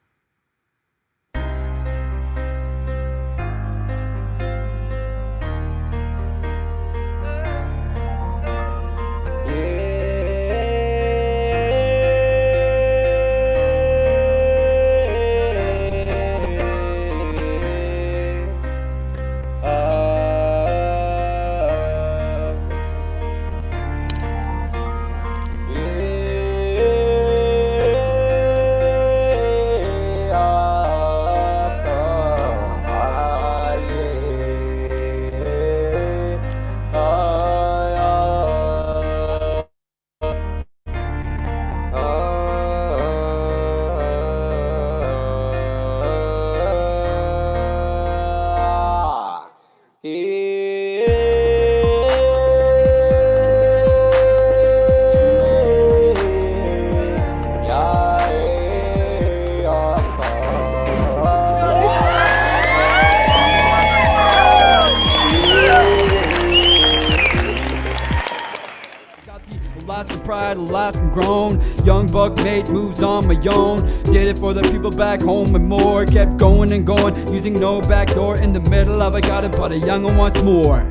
Alaskan grown, young buck made moves on my own. Did it for the people back home and more. Kept going and going, using no back door in the middle of I got it, but a young one wants more.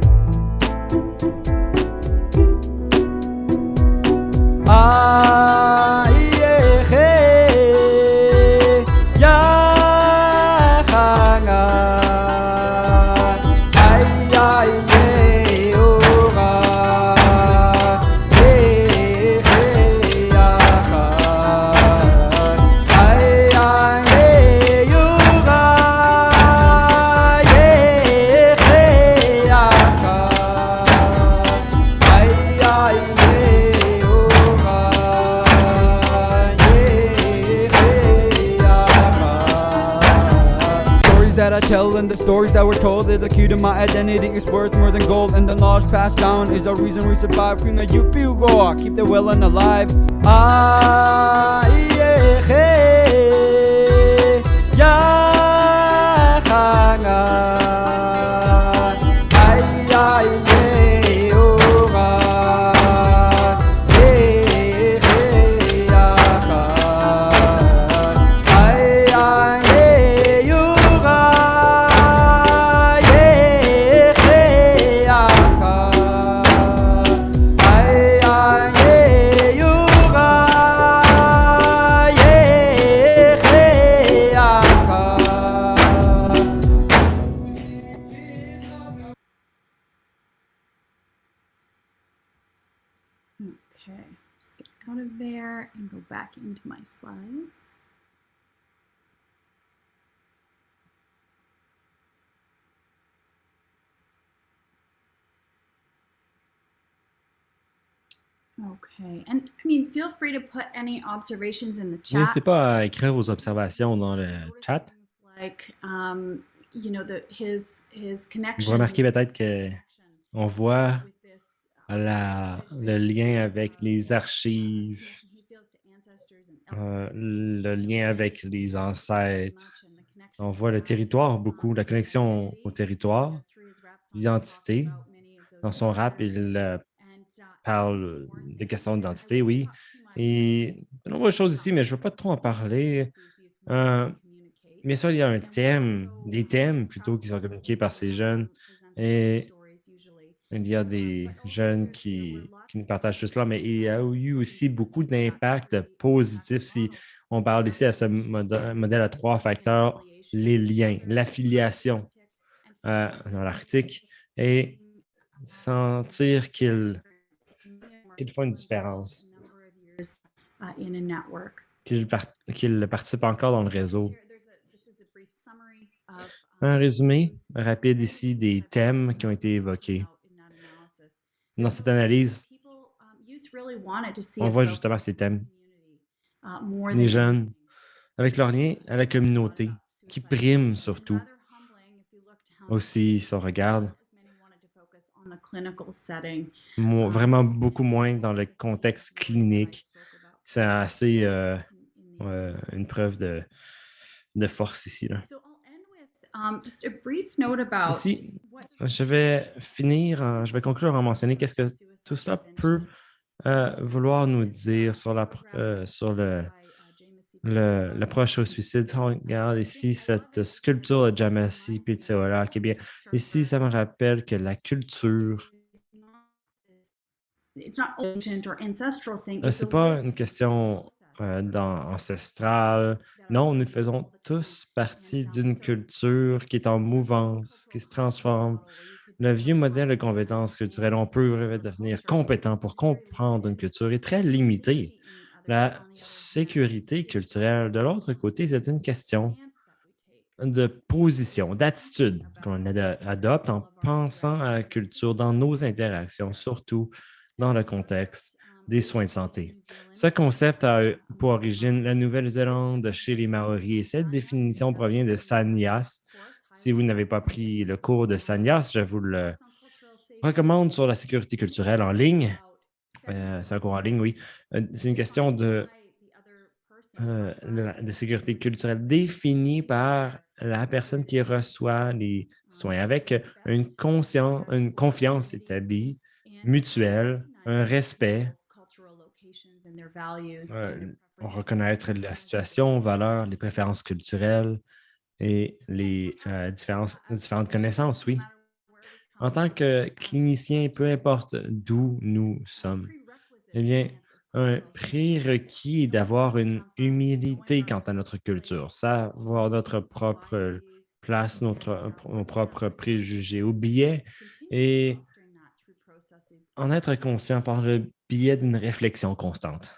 Telling the stories that were told, they're the key to my identity. It's worth more than gold, and the knowledge passed down is the reason we survive. From the Yupi keep the well and alive. Yeah, hey, yeah. Okay, just get out of there and go back into my slides. Okay, and I mean, feel free to put any observations in the N'hésitez chat. pas à écrire vos observations dans le chat. Like, you know, his Vous connection. remarquez peut-être qu'on voit le lien avec les archives, le lien avec les ancêtres. On voit le territoire beaucoup, la connexion au territoire, l'identité. Dans son rap, il parle des questions d'identité, oui. Et de nombreuses choses ici, mais je ne veux pas trop en parler. Bien sûr, il y a des thèmes plutôt qui sont communiqués par ces jeunes. Et il y a des jeunes qui nous partagent tout cela, mais il y a eu aussi beaucoup d'impacts positifs. Si on parle ici à ce modèle à 3 facteurs, les liens, l'affiliation dans l'Arctique et sentir qu'ils font une différence, qu'ils participent encore dans le réseau. Un résumé rapide ici des thèmes qui ont été évoqués. Dans cette analyse, on voit justement ces thèmes. Les jeunes, avec leur lien à la communauté, qui priment surtout. Aussi, si on regarde, vraiment beaucoup moins dans le contexte clinique. C'est assez une preuve de force ici. Là. Ici, je vais finir, je vais conclure en mentionner qu'est-ce que tout cela peut vouloir nous dire sur l'approche au suicide. On regarde ici cette sculpture de Jamasi Pizziola qui est bien. Ici, ça me rappelle que la culture, c'est pas une question ancestrale. Non, nous faisons tous partie d'une culture qui est en mouvance, qui se transforme. Le vieux modèle de compétences culturelles, on peut devenir compétent pour comprendre une culture, est très limité. La sécurité culturelle, de l'autre côté, c'est une question de position, d'attitude qu'on adopte en pensant à la culture dans nos interactions, surtout dans le contexte des soins de santé. Ce concept a pour origine la Nouvelle-Zélande chez les Maoris et cette définition provient de Sanyas. Si vous n'avez pas pris le cours de Sanyas, je vous le recommande sur la sécurité culturelle en ligne. C'est un cours en ligne, oui. C'est une question de sécurité culturelle définie par la personne qui reçoit les soins avec une confiance établie, mutuelle, un respect, reconnaître la situation, valeurs, les préférences culturelles et les différentes connaissances, oui. En tant que clinicien, peu importe d'où nous sommes, eh bien, un prérequis est d'avoir une humilité quant à notre culture, savoir notre propre place, nos propres préjugés ou biais et en être conscient par le biais d'une réflexion constante.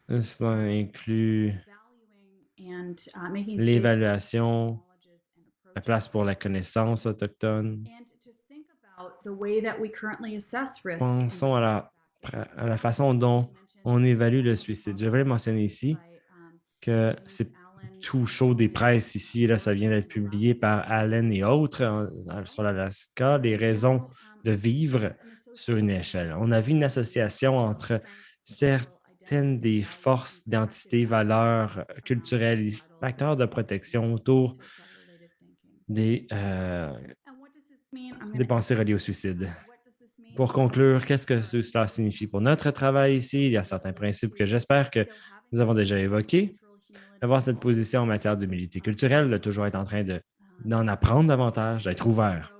Cela inclut l'évaluation, la place pour la connaissance autochtone. Pensons à la façon dont on évalue le suicide. Je vais mentionner ici que c'est tout chaud des presses ici. Là, ça vient d'être publié par Allen et autres sur l'Alaska, les raisons de vivre sur une échelle. On a vu une association entre certaines des forces d'identité, valeurs culturelles et facteurs de protection autour des pensées reliées au suicide. Pour conclure, qu'est-ce que cela signifie pour notre travail ici? Il y a certains principes que j'espère que nous avons déjà évoqués. Avoir cette position en matière d'humilité culturelle, de toujours être en train d'en apprendre davantage, d'être ouvert.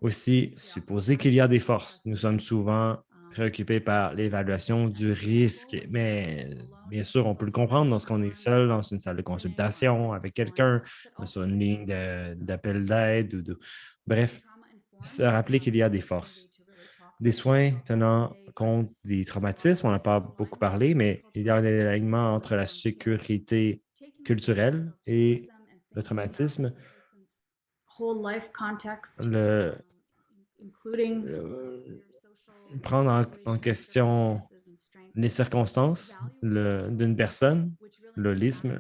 Aussi, supposer qu'il y a des forces. Nous sommes souvent préoccupé par l'évaluation du risque, mais bien sûr, on peut le comprendre lorsqu'on est seul dans une salle de consultation avec quelqu'un, sur une ligne d'appel d'aide bref, se rappeler qu'il y a des forces. Des soins tenant compte des traumatismes, on n'a pas beaucoup parlé, mais il y a un alignement entre la sécurité culturelle et le traumatisme. Le, prendre en question les circonstances d'une personne, l'holisme,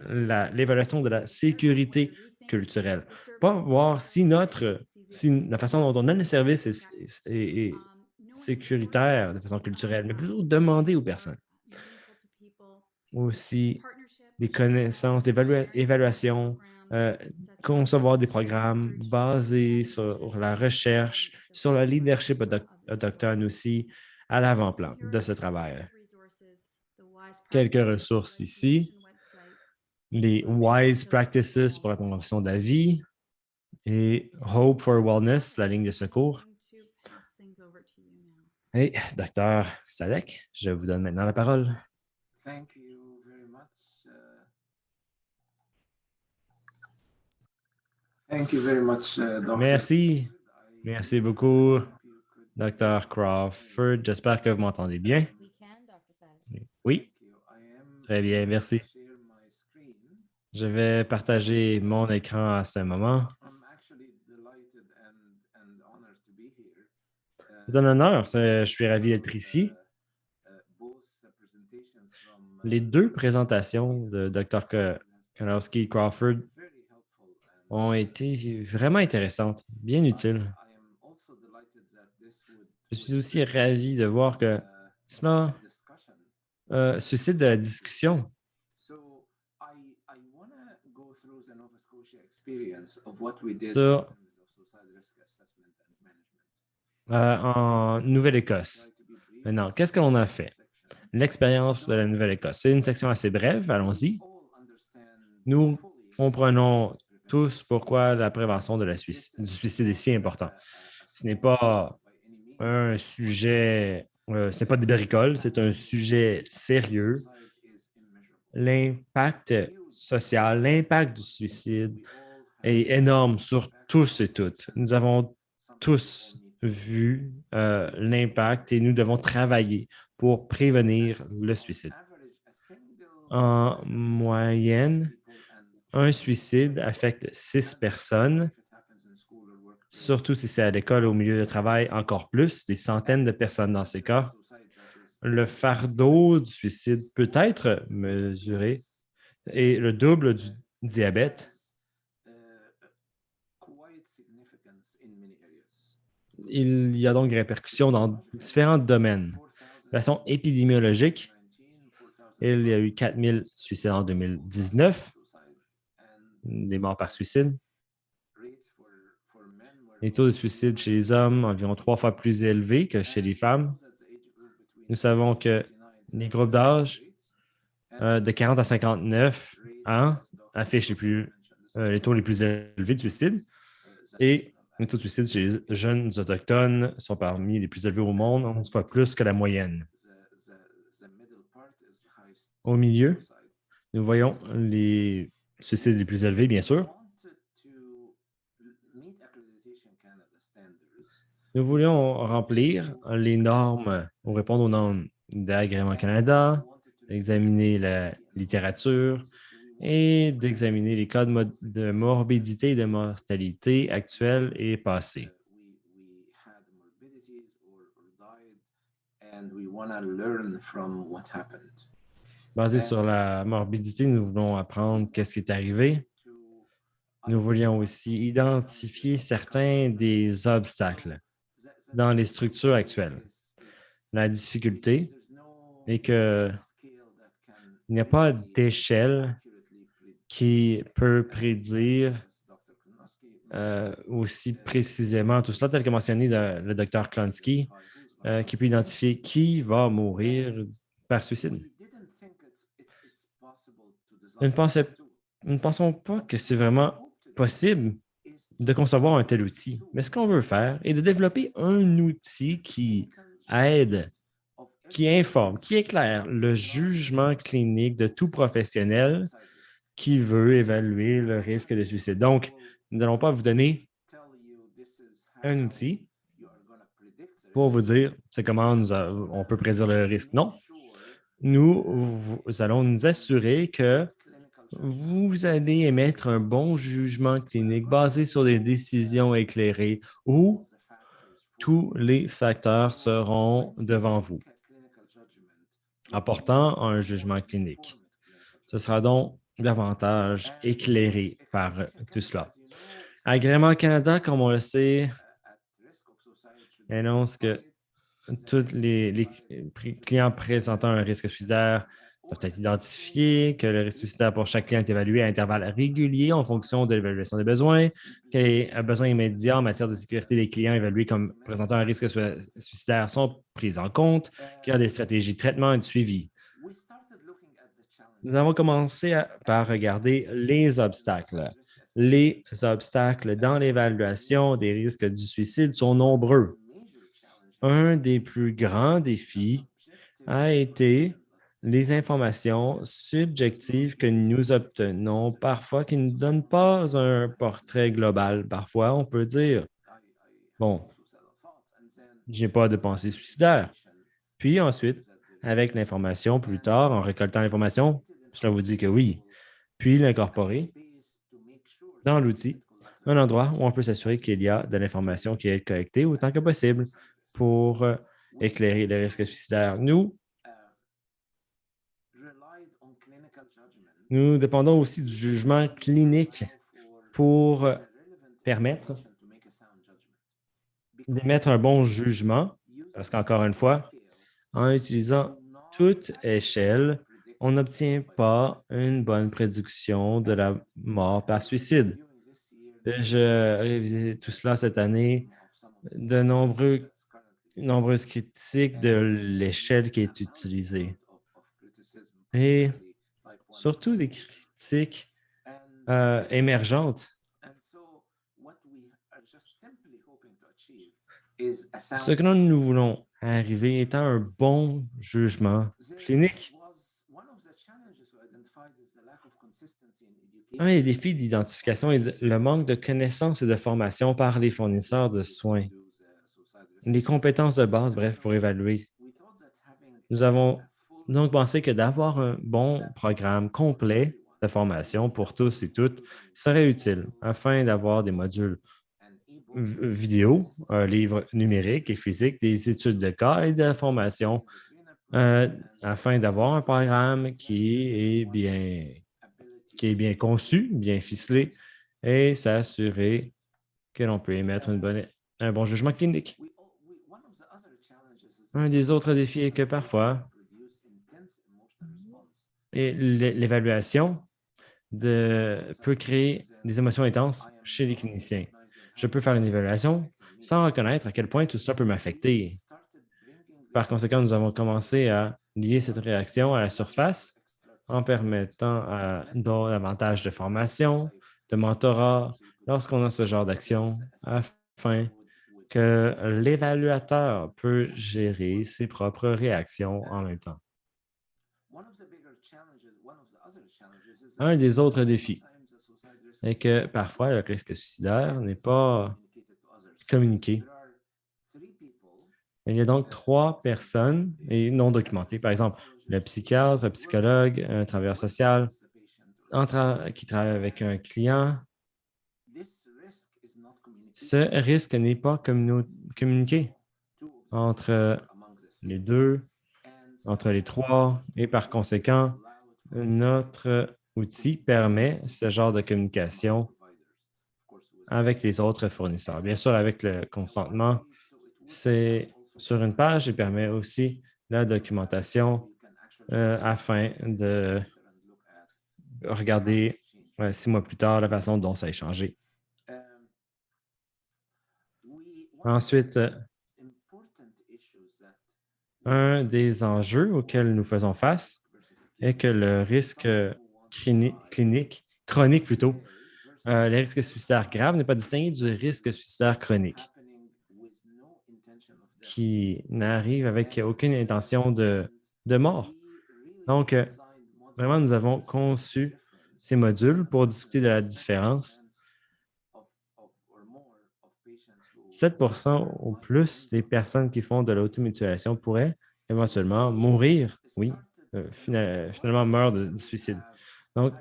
l'évaluation de la sécurité culturelle. Pas voir si la façon dont on donne le service est sécuritaire de façon culturelle, mais plutôt demander aux personnes. Aussi, des connaissances, d'évaluation, concevoir des programmes basés sur la recherche, sur le leadership autochtone aussi, à l'avant-plan de ce travail. Quelques ressources ici. Les WISE Practices pour la convention d'avis et Hope for Wellness, la ligne de secours. Hey, Dr. Sadek, je vous donne maintenant la parole. Thank you very much. Thank you very much, Dr. Merci. Merci beaucoup, Dr. Crawford. J'espère que vous m'entendez bien. Oui. Très bien, merci. Je vais partager mon écran à ce moment. C'est un honneur. Je suis ravi d'être ici. Les deux présentations de Dr. Kanowski et Crawford ont été vraiment intéressantes, bien utiles. Je suis aussi ravi de voir que cela suscite de la discussion. En Nouvelle-Écosse. Maintenant, qu'est-ce que l'on a fait? L'expérience de la Nouvelle-Écosse. C'est une section assez brève, allons-y. Nous comprenons tous pourquoi la prévention du suicide est si important. Ce n'est pas un sujet, ce n'est pas des bricoles, c'est un sujet sérieux. L'impact social, l'impact du suicide est énorme sur tous et toutes. Nous avons tous vu l'impact et nous devons travailler pour prévenir le suicide. En moyenne, un suicide affecte 6 personnes, surtout si c'est à l'école ou au milieu de travail, encore plus, des centaines de personnes dans ces cas. Le fardeau du suicide peut être mesuré et le double du diabète. Il y a donc des répercussions dans différents domaines. De façon épidémiologique, il y a eu 4000 suicides en 2019, des morts par suicide. Les taux de suicide chez les hommes environ 3 fois plus élevés que chez les femmes. Nous savons que les groupes d'âge de 40 à 59 ans affichent les taux les plus élevés de suicide et les taux de suicide chez les jeunes autochtones sont parmi les plus élevés au monde, 11 fois plus que la moyenne. Au milieu, nous voyons les suicides les plus élevés, bien sûr. Nous voulions remplir les normes ou répondre aux normes d'Agrément Canada, examiner la littérature et d'examiner les cas de morbidité et de mortalité actuels et passés. Basé sur la morbidité, nous voulons apprendre qu'est-ce qui est arrivé. Nous voulions aussi identifier certains des obstacles dans les structures actuelles. La difficulté est qu'il n'y a pas d'échelle qui peut prédire aussi précisément tout cela, tel que mentionné le Dr. Klonsky, qui peut identifier qui va mourir par suicide. Nous ne pensons pas que c'est vraiment possible de concevoir un tel outil. Mais ce qu'on veut faire est de développer un outil qui aide qui informe, qui éclaire le jugement clinique de tout professionnel qui veut évaluer le risque de suicide. Donc, nous n'allons pas vous donner un outil pour vous dire c'est comment on peut prédire le risque. Non, nous allons nous assurer que vous allez émettre un bon jugement clinique basé sur des décisions éclairées où tous les facteurs seront devant vous, apportant un jugement clinique. Ce sera donc davantage éclairé par tout cela. Agrément Canada, comme on le sait, annonce que tous les clients présentant un risque suicidaire doivent être identifiés, que le risque suicidaire pour chaque client est évalué à intervalles réguliers en fonction de l'évaluation des besoins, que les besoins immédiats en matière de sécurité des clients évalués comme présentant un risque suicidaire sont pris en compte, qu'il y a des stratégies de traitement et de suivi. Nous avons commencé par regarder les obstacles. Les obstacles dans l'évaluation des risques du suicide sont nombreux. Un des plus grands défis a été les informations subjectives que nous obtenons parfois qui ne donnent pas un portrait global. Parfois, on peut dire, bon, je n'ai pas de pensée suicidaire. Puis ensuite, avec l'information plus tard, en récoltant l'information, cela vous dit que oui. Puis l'incorporer dans l'outil, un endroit où on peut s'assurer qu'il y a de l'information qui est collectée autant que possible pour éclairer les risques suicidaires. Nous dépendons aussi du jugement clinique pour permettre d'émettre un bon jugement, parce qu'encore une fois, en utilisant toute échelle, on n'obtient pas une bonne prédiction de la mort par suicide. Je révisé tout cela cette année, de nombreuses critiques de l'échelle qui est utilisée. Et surtout des critiques émergentes. Ce que nous voulons arriver est à un bon jugement clinique. Un des défis d'identification est le manque de connaissances et de formation par les fournisseurs de soins. Les compétences de base, bref, pour évaluer. Nous avons donc pensé que d'avoir un bon programme complet de formation pour tous et toutes serait utile afin d'avoir des modules vidéo, un livre numérique et physique, des études de cas et de la formation afin d'avoir un programme qui est bien conçu, bien ficelé et s'assurer que l'on peut émettre un bon jugement clinique. Un des autres défis est que parfois, l'évaluation peut créer des émotions intenses chez les cliniciens. Je peux faire une évaluation sans reconnaître à quel point tout cela peut m'affecter. Par conséquent, nous avons commencé à lier cette réaction à la surface en permettant davantage de formation, de mentorat lorsqu'on a ce genre d'action afin que l'évaluateur peut gérer ses propres réactions en même temps. Un des autres défis est que parfois le risque suicidaire n'est pas communiqué. Il y a donc 3 personnes et non documentées, par exemple, le psychiatre, le psychologue, un travailleur social qui travaille avec un client. Ce risque n'est pas communiqué entre les deux, entre les 3, et par conséquent, notre outil permet ce genre de communication avec les autres fournisseurs. Bien sûr, avec le consentement, c'est sur une page, il permet aussi la documentation afin de regarder 6 mois plus tard la façon dont ça a changé. Ensuite, un des enjeux auxquels nous faisons face est que le risque chronique plutôt, le risque suicidaire grave n'est pas distingué du risque suicidaire chronique. qui n'arrivent avec aucune intention de mort. Donc, vraiment, nous avons conçu ces modules pour discuter de la différence. 7% ou plus des personnes qui font de l'automutilation pourraient éventuellement mourir, oui, finalement meurent de suicide. Donc,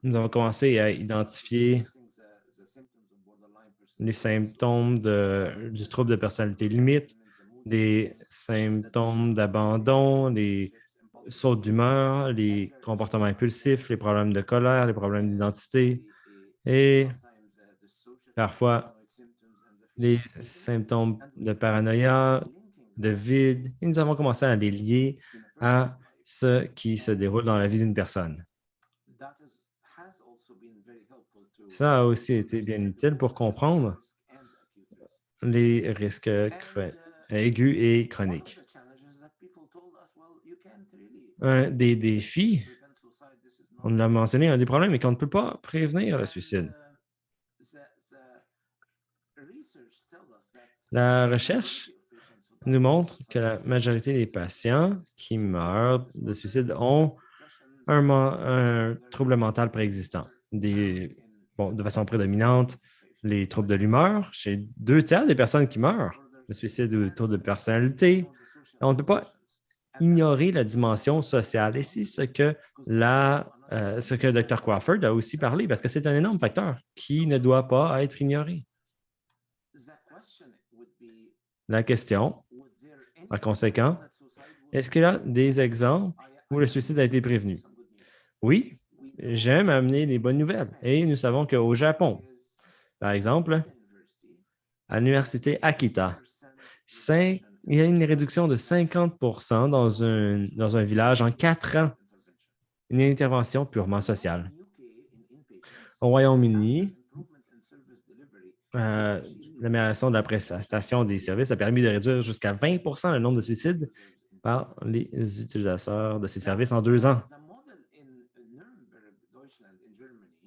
nous avons commencé à identifier les symptômes du trouble de personnalité limite, des symptômes d'abandon, les sautes d'humeur, les comportements impulsifs, les problèmes de colère, les problèmes d'identité et parfois les symptômes de paranoïa, de vide. Et nous avons commencé à les lier à ce qui se déroule dans la vie d'une personne. Ça a aussi été bien utile pour comprendre les risques aigus et chroniques. Un des défis, on l'a mentionné, un des problèmes est qu'on ne peut pas prévenir le suicide. La recherche nous montre que la majorité des patients qui meurent de suicide ont un trouble mental préexistant. De façon prédominante, les troubles de l'humeur, chez 2 tiers des personnes qui meurent, le suicide ou le trouble de personnalité. On ne peut pas ignorer la dimension sociale. Et c'est ce que Dr. Crawford a aussi parlé, parce que c'est un énorme facteur qui ne doit pas être ignoré. La question, par conséquent, est-ce qu'il y a des exemples où le suicide a été prévenu? Oui, j'aime amener des bonnes nouvelles. Et nous savons qu'au Japon, par exemple, à l'université Akita, il y a une réduction de 50% dans un village en 4 ans. Une intervention purement sociale. Au Royaume-Uni, l'amélioration de la prestation des services a permis de réduire jusqu'à 20% le nombre de suicides par les utilisateurs de ces services en 2 ans.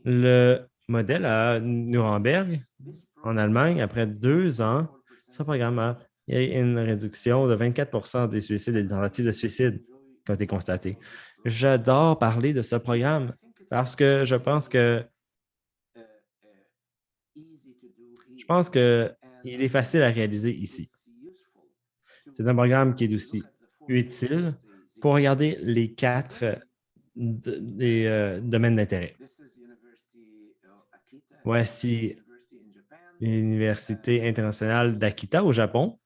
Le modèle à Nuremberg, en Allemagne, après 2 ans, ce programme il y a une réduction de 24% des suicides et des tentatives de suicide qui ont été constatées. J'adore parler de ce programme parce que je pense qu'il est facile à réaliser ici. C'est un programme qui est aussi utile pour regarder les 4 domaines d'intérêt. Voici l'Université internationale d'Akita au Japon,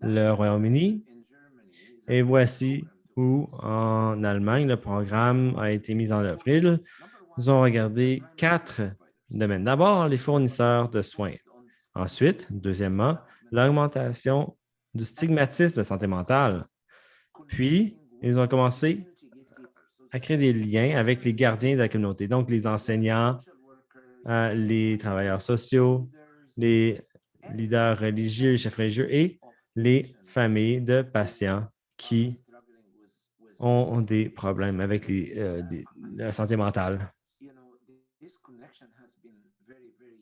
le Royaume-Uni, et voici où, en Allemagne, le programme a été mis en œuvre. Ils ont regardé 4 domaines. D'abord, les fournisseurs de soins. Ensuite, deuxièmement, l'augmentation du stigmatisme de santé mentale. Puis, ils ont commencé à créer des liens avec les gardiens de la communauté, donc les enseignants, les travailleurs sociaux, les leaders religieux, les chefs religieux et les familles de patients qui ont des problèmes avec la santé mentale.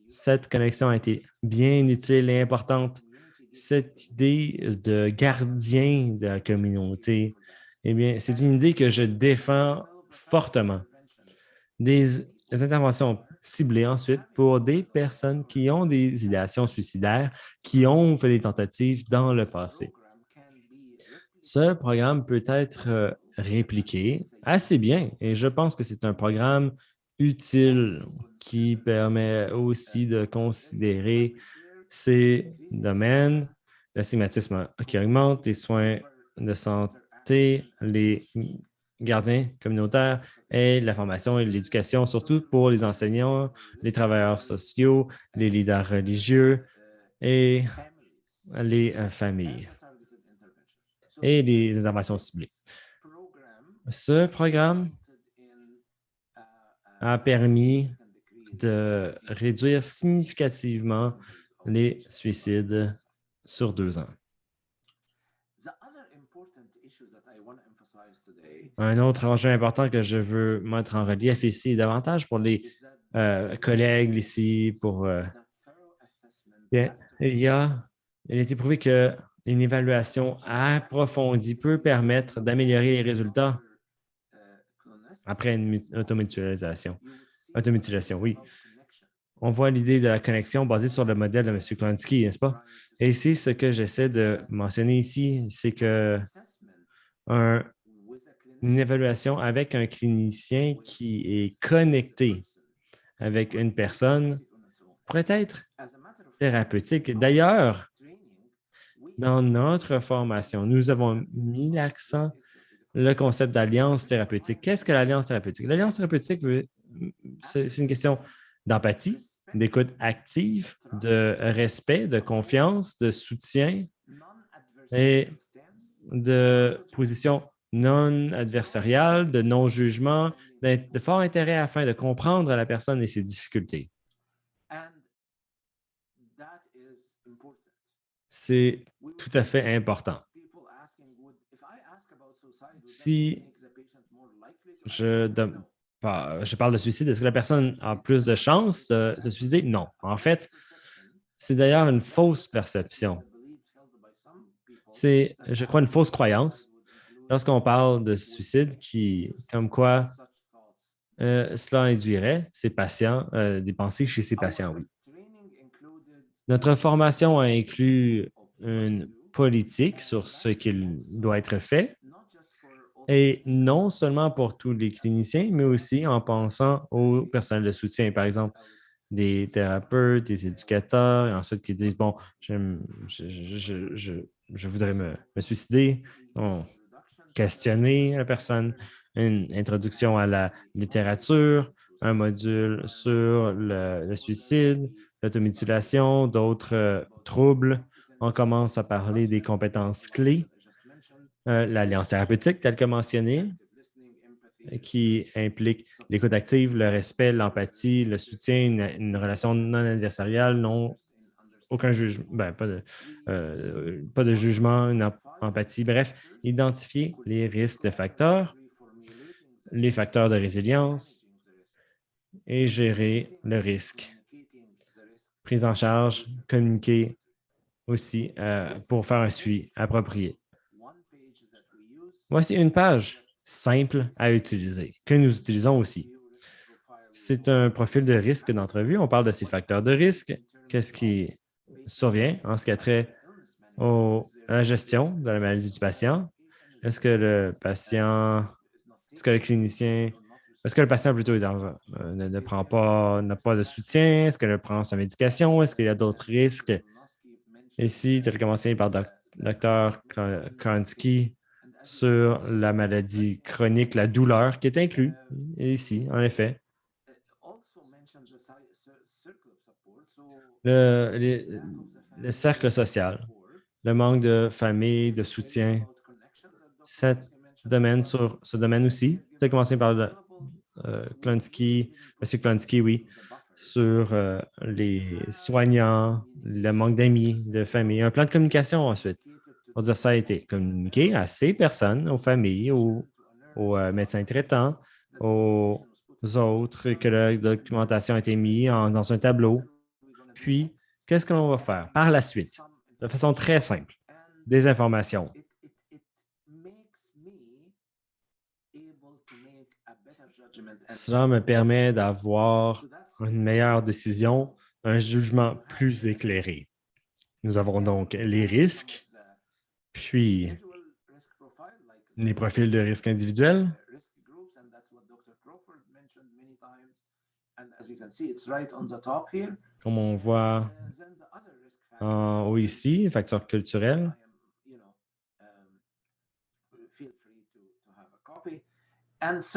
Cette connexion a été bien utile et importante. Cette idée de gardien de la communauté, eh bien, c'est une idée que je défends fortement. Des interventions ciblées ensuite pour des personnes qui ont des idéations suicidaires, qui ont fait des tentatives dans le passé. Ce programme peut être répliqué assez bien et je pense que c'est un programme utile qui permet aussi de considérer ces domaines, le stigmatisme qui augmente, les soins de santé, les gardiens communautaires et la formation et l'éducation, surtout pour les enseignants, les travailleurs sociaux, les leaders religieux et les familles et les interventions ciblées. Ce programme a permis de réduire significativement les suicides sur 2 ans. Un autre enjeu important que je veux mettre en relief ici, davantage pour les collègues ici pour... Bien, il a été prouvé qu'une évaluation approfondie peut permettre d'améliorer les résultats après une automutualisation. Automutilation, oui. On voit l'idée de la connexion basée sur le modèle de M. Klonsky, n'est-ce pas? Et ici, ce que j'essaie de mentionner ici, c'est que une évaluation avec un clinicien qui est connecté avec une personne pourrait être thérapeutique. D'ailleurs, dans notre formation, nous avons mis l'accent le concept d'alliance thérapeutique. Qu'est-ce que l'alliance thérapeutique? L'alliance thérapeutique, c'est une question d'empathie, d'écoute active, de respect, de confiance, de soutien et de position non adversariale, de non-jugement, de fort intérêt afin de comprendre la personne et ses difficultés. C'est tout à fait important. Si je parle de suicide, est-ce que la personne a plus de chances de se suicider? Non. En fait, c'est d'ailleurs une fausse perception. C'est, je crois, une fausse croyance lorsqu'on parle de suicide comme quoi cela induirait ces patients, des pensées chez ces patients, oui. Notre formation a inclus une politique sur ce qu'il doit être fait, et non seulement pour tous les cliniciens, mais aussi en pensant au personnel de soutien, par exemple, des thérapeutes, des éducateurs, et ensuite qui disent, bon, je voudrais me suicider. On questionner la personne, une introduction à la littérature, un module sur le suicide, l'automutilation, d'autres troubles. On commence à parler des compétences clés, l'alliance thérapeutique, telle que mentionnée, qui implique l'écoute active, le respect, l'empathie, le soutien, une relation non adversariale, aucun jugement, pas de jugement, une empathie. Bref, identifier les risques de facteurs, les facteurs de résilience et gérer le risque. Prise en charge, communiquer aussi pour faire un suivi approprié. Voici une page simple à utiliser, que nous utilisons aussi. C'est un profil de risque d'entrevue. On parle de ces facteurs de risque. Qu'est-ce qui survient en ce qui a trait à la gestion de la maladie du patient? Est-ce que le patient, est-ce que le clinicien, est-ce que le patient plutôt ne prend pas, n'a pas de soutien? Est-ce qu'il prend sa médication? Est-ce qu'il y a d'autres risques? Ici, tel que mentionné par Dr. Kronsky sur la maladie chronique, la douleur qui est inclue ici, en effet. Le cercle social, le manque de famille, de soutien, ce domaine aussi. C'est commencé par Klonsky, M. Klonsky, oui, sur les soignants, le manque d'amis, de famille, un plan de communication ensuite. On va dire ça a été communiqué à ces personnes, aux familles, aux médecins traitants, aux autres, que la documentation a été mise dans un tableau. Puis, qu'est-ce que l'on va faire par la suite? De façon très simple, des informations. Cela me permet d'avoir une meilleure décision, un jugement plus éclairé. Nous avons donc les risques, puis les profils de risque individuels. Comme on voit en haut ici, facteurs culturels.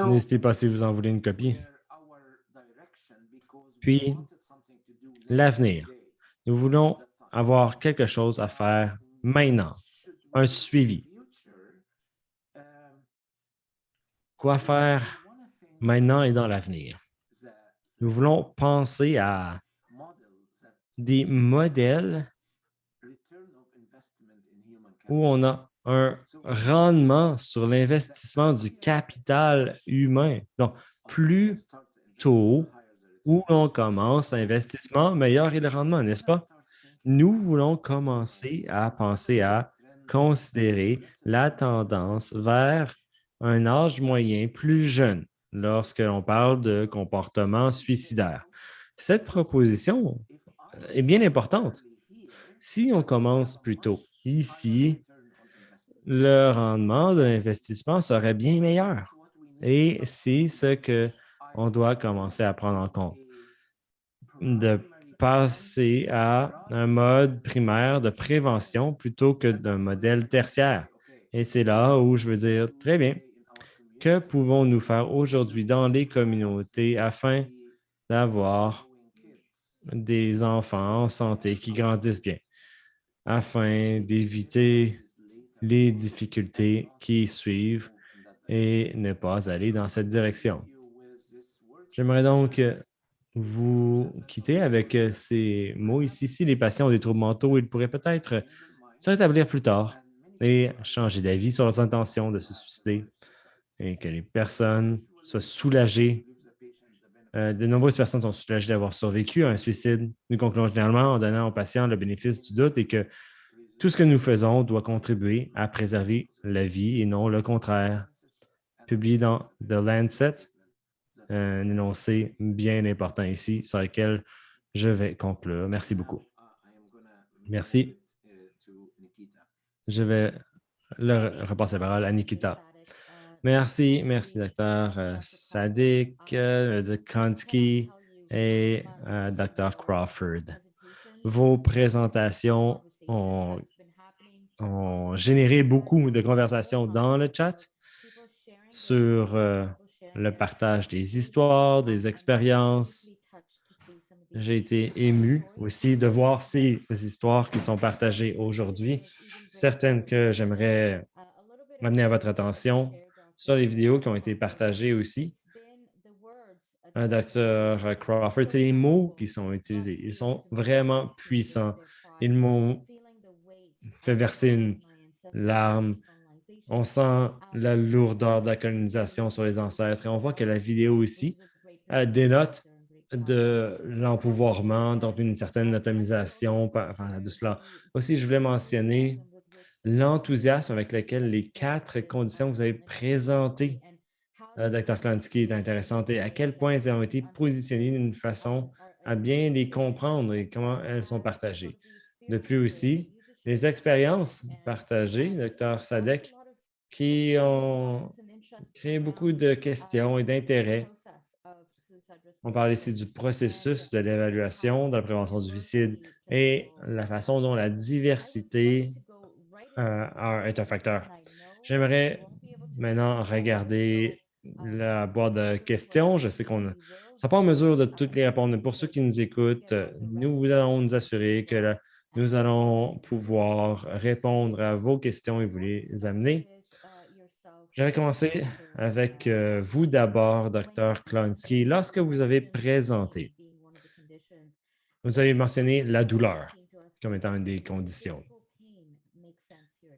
N'hésitez pas si vous en voulez une copie. Puis, l'avenir. Nous voulons avoir quelque chose à faire maintenant, un suivi. Quoi faire maintenant et dans l'avenir? Nous voulons penser à des modèles où on a un rendement sur l'investissement du capital humain. Donc, plus tôt, où l'on commence l'investissement, meilleur est le rendement, n'est-ce pas? Nous voulons commencer à penser à considérer la tendance vers un âge moyen plus jeune lorsque l'on parle de comportement suicidaire. Cette proposition est bien importante. Si on commence plus tôt ici, le rendement de l'investissement serait bien meilleur. Et c'est ce qu'on doit commencer à prendre en compte, de passer à un mode primaire de prévention plutôt que d'un modèle tertiaire. Et c'est là où je veux dire, très bien, que pouvons-nous faire aujourd'hui dans les communautés afin d'avoir des enfants en santé qui grandissent bien, afin d'éviter les difficultés qui suivent et ne pas aller dans cette direction. J'aimerais donc vous quitter avec ces mots ici. Si les patients ont des troubles mentaux, ils pourraient peut-être se rétablir plus tard et changer d'avis sur leurs intentions de se suicider et que les personnes soient soulagées. De nombreuses personnes sont soulagées d'avoir survécu à un suicide. Nous concluons généralement en donnant aux patients le bénéfice du doute et que tout ce que nous faisons doit contribuer à préserver la vie et non le contraire. Publié dans The Lancet, un énoncé bien important ici sur lequel je vais conclure. Merci beaucoup. Merci. Je vais repasser la parole à Nikita. Merci, Dr. Sadik, Dr. Kansky et Dr. Crawford. Vos présentations ont généré beaucoup de conversations dans le chat sur le partage des histoires, des expériences. J'ai été ému aussi de voir ces histoires qui sont partagées aujourd'hui. Certaines que j'aimerais m'amener à votre attention sur les vidéos qui ont été partagées aussi. Dr. Crawford, c'est les mots qui sont utilisés. Ils sont vraiment puissants. Ils m'ont fait verser une larme. On sent la lourdeur de la colonisation sur les ancêtres et on voit que la vidéo aussi dénote de l'empouvoirment, donc une certaine atomisation de cela. Aussi, je voulais mentionner l'enthousiasme avec lequel les 4 conditions que vous avez présentées, Dr. Klansky, est intéressante et à quel point elles ont été positionnées d'une façon à bien les comprendre et comment elles sont partagées. De plus aussi, les expériences partagées, Dr. Sadek, qui ont créé beaucoup de questions et d'intérêts. On parle ici du processus de l'évaluation, de la prévention du suicide et la façon dont la diversité est un facteur. J'aimerais maintenant regarder la boîte de questions. Je sais qu'on ne sera pas en mesure de toutes les répondre. Pour ceux qui nous écoutent, nous allons nous assurer que nous allons pouvoir répondre à vos questions et vous les amener. Je vais commencer avec vous d'abord, Dr. Klansky. Lorsque vous avez présenté, vous avez mentionné la douleur comme étant une des conditions.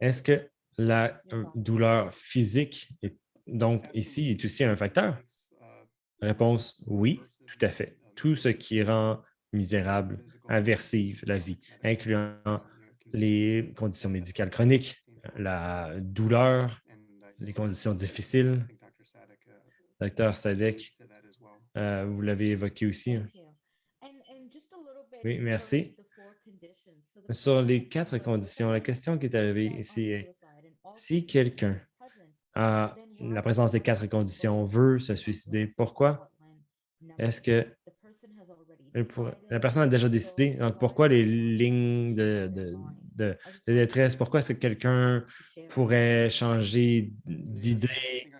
Est-ce que la douleur physique, donc ici, est aussi un facteur? Réponse, oui, tout à fait. Tout ce qui rend misérable, aversive la vie, incluant les conditions médicales chroniques, la douleur, les conditions difficiles. Dr. Sadek, vous l'avez évoqué aussi. Hein? Oui, merci. Sur les 4 conditions, la question qui est arrivée ici est si quelqu'un a la présence des 4 conditions veut se suicider, pourquoi est-ce que la personne a déjà décidé? Donc, pourquoi les lignes de détresse? Pourquoi est-ce que quelqu'un pourrait changer d'idée?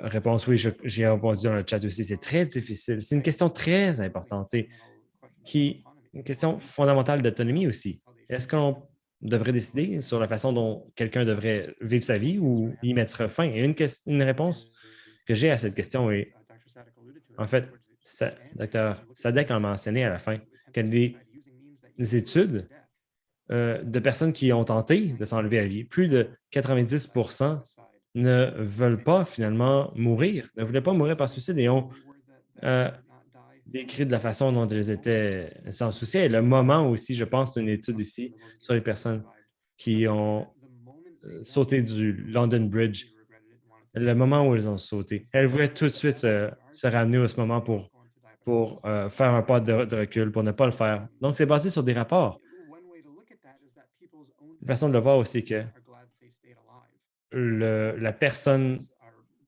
Réponse, oui, j'ai répondu dans le chat aussi. C'est très difficile. C'est une question très importante et une question fondamentale d'autonomie aussi. Est-ce qu'on devrait décider sur la façon dont quelqu'un devrait vivre sa vie ou y mettre fin? Et une réponse que j'ai à cette question est, en fait, Dr. Sadek a mentionné à la fin qu'il y a des études de personnes qui ont tenté de s'enlever la vie. Plus de 90% ne veulent pas finalement mourir, ne voulaient pas mourir par suicide et ont décrit de la façon dont ils étaient sans souci. Et le moment aussi, je pense, c'est une étude ici sur les personnes qui ont sauté du London Bridge, le moment où ils ont sauté. Elles voulaient tout de suite se ramener à ce moment pour faire un pas de recul, pour ne pas le faire. Donc, c'est basé sur des rapports. Une façon de le voir aussi que la personne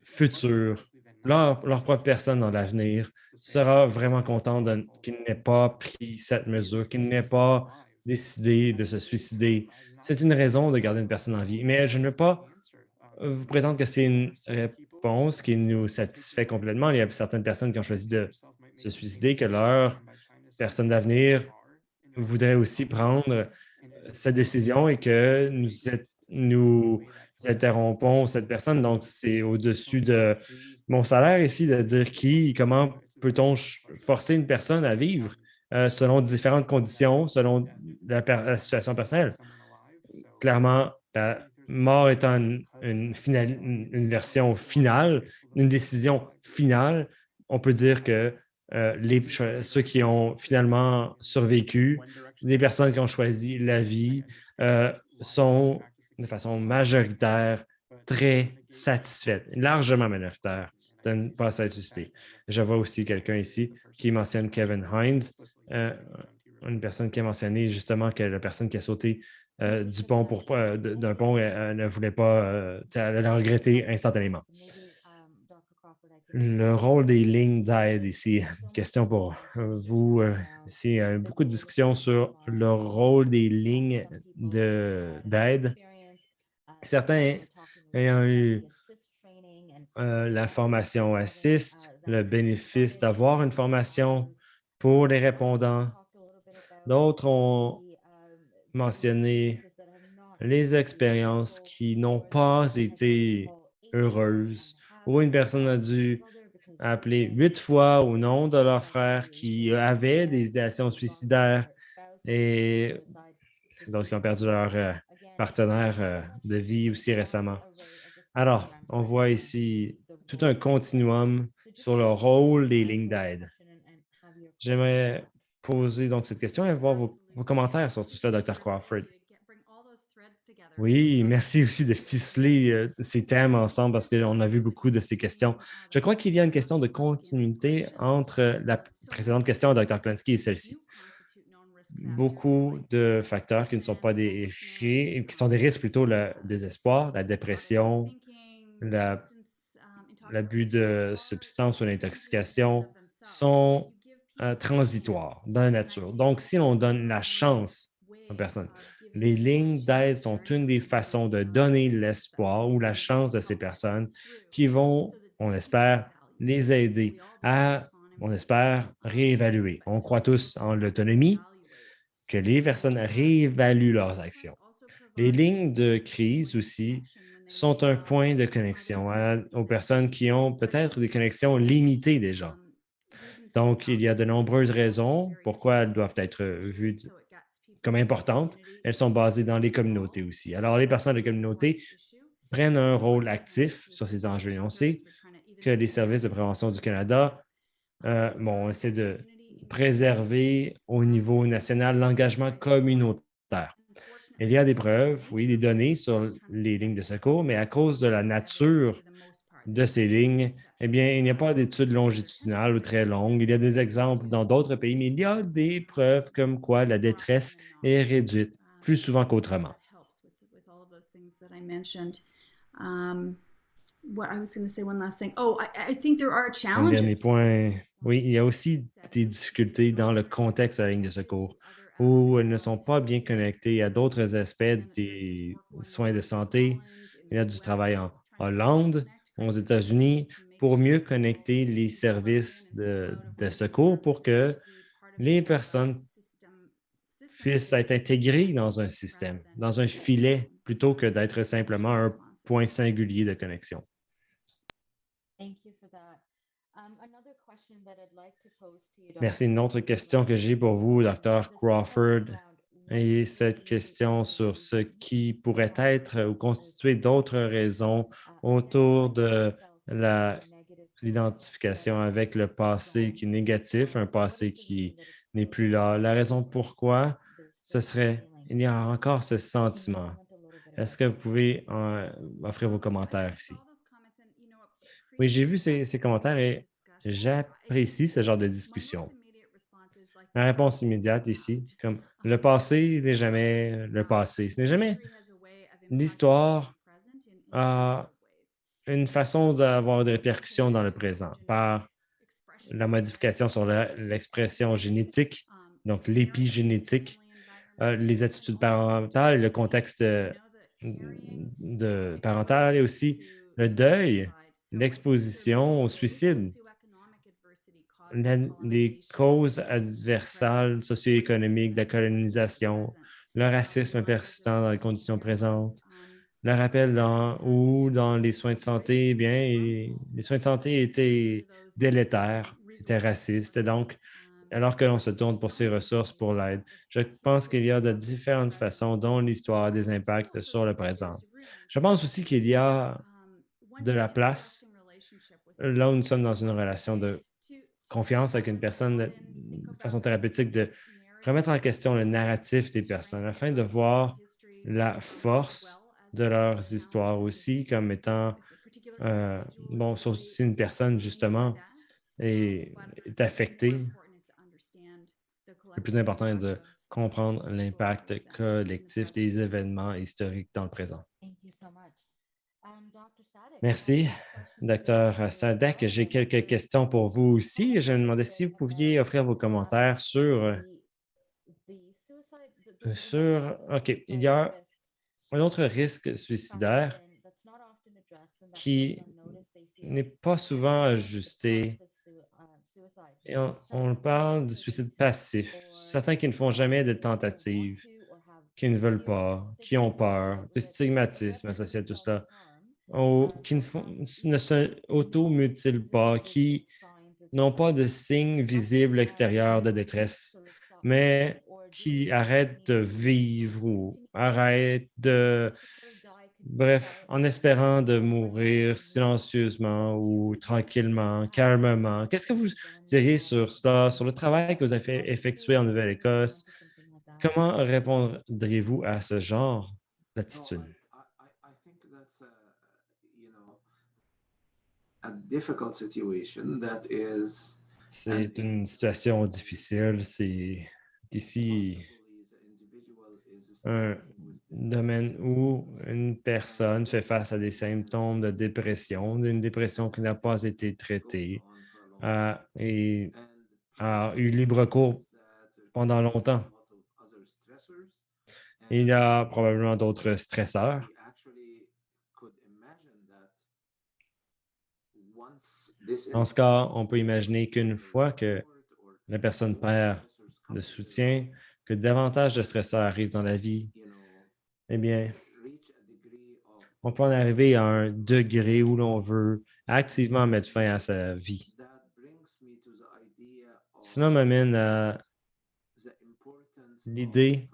future, leur propre personne dans l'avenir, sera vraiment contente qu'il n'ait pas pris cette mesure, qu'il n'ait pas décidé de se suicider. C'est une raison de garder une personne en vie. Mais je ne veux pas vous prétendre que c'est une réponse qui nous satisfait complètement. Il y a certaines personnes qui ont choisi de se suicider, que leur personne d'avenir voudrait aussi prendre cette décision et que nous interrompons cette personne. Donc, c'est au-dessus de mon salaire ici de dire comment peut-on forcer une personne à vivre selon différentes conditions, selon la situation personnelle. Clairement, la mort étant une version finale, une décision finale, on peut dire que ceux qui ont finalement survécu, les personnes qui ont choisi la vie, sont de façon majoritaire très satisfaites, largement minoritaires de ne pas s'être suscité. Je vois aussi quelqu'un ici qui mentionne Kevin Hines, une personne qui a mentionné justement que la personne qui a sauté du pont d'un pont, elle ne voulait pas, elle l'a regretté instantanément. Le rôle des lignes d'aide ici, question pour vous. Ici, beaucoup de discussions sur le rôle des lignes d'aide. Certains ayant eu la formation assiste, le bénéfice d'avoir une formation pour les répondants. D'autres ont mentionné les expériences qui n'ont pas été heureuses, où une personne a dû appeler 8 fois au nom de leur frère qui avait des idéations suicidaires et d'autres qui ont perdu leur partenaire de vie aussi récemment. Alors, on voit ici tout un continuum sur le rôle des lignes d'aide. J'aimerais poser donc cette question et voir vos commentaires sur tout cela, Dr. Crawford. Oui, merci aussi de ficeler ces thèmes ensemble parce qu'on a vu beaucoup de ces questions. Je crois qu'il y a une question de continuité entre la précédente question de Dr. Klansky et celle-ci. Beaucoup de facteurs qui ne sont pas qui sont des risques plutôt, le désespoir, la dépression, l'abus de substances ou l'intoxication sont transitoires dans la nature. Donc, si on donne la chance aux personnes, les lignes d'aide sont une des façons de donner l'espoir ou la chance de ces personnes qui vont, on espère, les aider à, on espère, réévaluer. On croit tous en l'autonomie, que les personnes réévaluent leurs actions. Les lignes de crise aussi sont un point de connexion aux personnes qui ont peut-être des connexions limitées déjà. Donc, il y a de nombreuses raisons pourquoi elles doivent être vues comme importantes. Elles sont basées dans les communautés aussi. Alors, les personnes de communauté prennent un rôle actif sur ces enjeux. Et on sait que les services de prévention du Canada essaient de préserver au niveau national l'engagement communautaire. Il y a des preuves, oui, des données sur les lignes de secours, mais à cause de la nature de ces lignes, eh bien, il n'y a pas d'études longitudinales ou très longues. Il y a des exemples dans d'autres pays, mais il y a des preuves comme quoi la détresse est réduite plus souvent qu'autrement. Un dernier point, oui, il y a aussi des difficultés dans le contexte de la ligne de secours où elles ne sont pas bien connectées à d'autres aspects des soins de santé. Il y a du travail en Hollande, aux États-Unis, pour mieux connecter les services de secours pour que les personnes puissent être intégrées dans un système, dans un filet, plutôt que d'être simplement un point singulier de connexion. Merci. Une autre question que j'ai pour vous, Dr. Crawford, Et cette question sur ce qui pourrait être ou constituer d'autres raisons autour de l'identification avec le passé qui est négatif, un passé qui n'est plus là. La raison pourquoi, ce serait, il y a encore ce sentiment. Est-ce que vous pouvez offrir vos commentaires ici? Oui, j'ai vu ces commentaires et j'apprécie ce genre de discussion. Ma réponse immédiate ici, comme le passé n'est jamais le passé. Ce n'est jamais l'histoire a une façon d'avoir des répercussions dans le présent par la modification sur l'expression génétique, donc l'épigénétique, les attitudes parentales, le contexte parental et aussi le deuil, l'exposition au suicide, les causes adversales socio-économiques de la colonisation, le racisme persistant dans les conditions présentes, le rappel dans les soins de santé, eh bien, les soins de santé étaient délétères, étaient racistes. Donc, alors que l'on se tourne pour ces ressources, pour l'aide, je pense qu'il y a de différentes façons dont l'histoire a des impacts sur le présent. Je pense aussi qu'il y a de la place là où nous sommes dans une relation de confiance avec une personne de façon thérapeutique, de remettre en question le narratif des personnes afin de voir la force de leurs histoires aussi comme étant, bon, si une personne justement est affectée, le plus important est de comprendre l'impact collectif des événements historiques dans le présent. Merci, Dr. Sadek. J'ai quelques questions pour vous aussi. Je me demandais si vous pouviez offrir vos commentaires OK, il y a un autre risque suicidaire qui n'est pas souvent ajusté. Et on parle de suicide passif. Certains qui ne font jamais de tentative, qui ne veulent pas, qui ont peur, des stigmatismes associés à tout cela, qui ne se auto-mutilent pas, qui n'ont pas de signes visibles extérieurs de détresse, mais qui arrêtent de vivre ou arrêtent de... Bref, en espérant de mourir silencieusement ou tranquillement, calmement. Qu'est-ce que vous diriez sur cela, sur le travail que vous avez effectué en Nouvelle-Écosse? Comment répondriez-vous à ce genre d'attitude? I think that's a difficult situation that is C'est une situation difficile. C'est ici un domaine où une personne fait face à des symptômes de dépression, d'une dépression qui n'a pas été traitée et a eu libre cours pendant longtemps. Il y a probablement d'autres stresseurs. En ce cas, on peut imaginer qu'une fois que la personne perd le soutien, que davantage de stresseurs arrivent dans la vie, eh bien, on peut en arriver à un degré où l'on veut activement mettre fin à sa vie. Cela m'amène à l'idée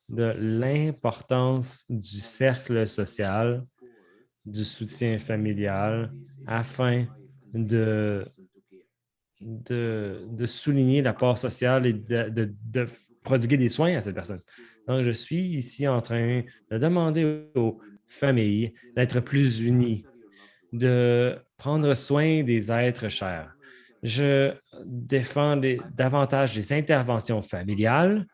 de l'importance du cercle social, du soutien familial, afin de souligner l'apport social et de prodiguer des soins à cette personne. Donc, je suis ici en train de demander aux familles d'être plus unies, de prendre soin des êtres chers. Je défends davantage des interventions familiales,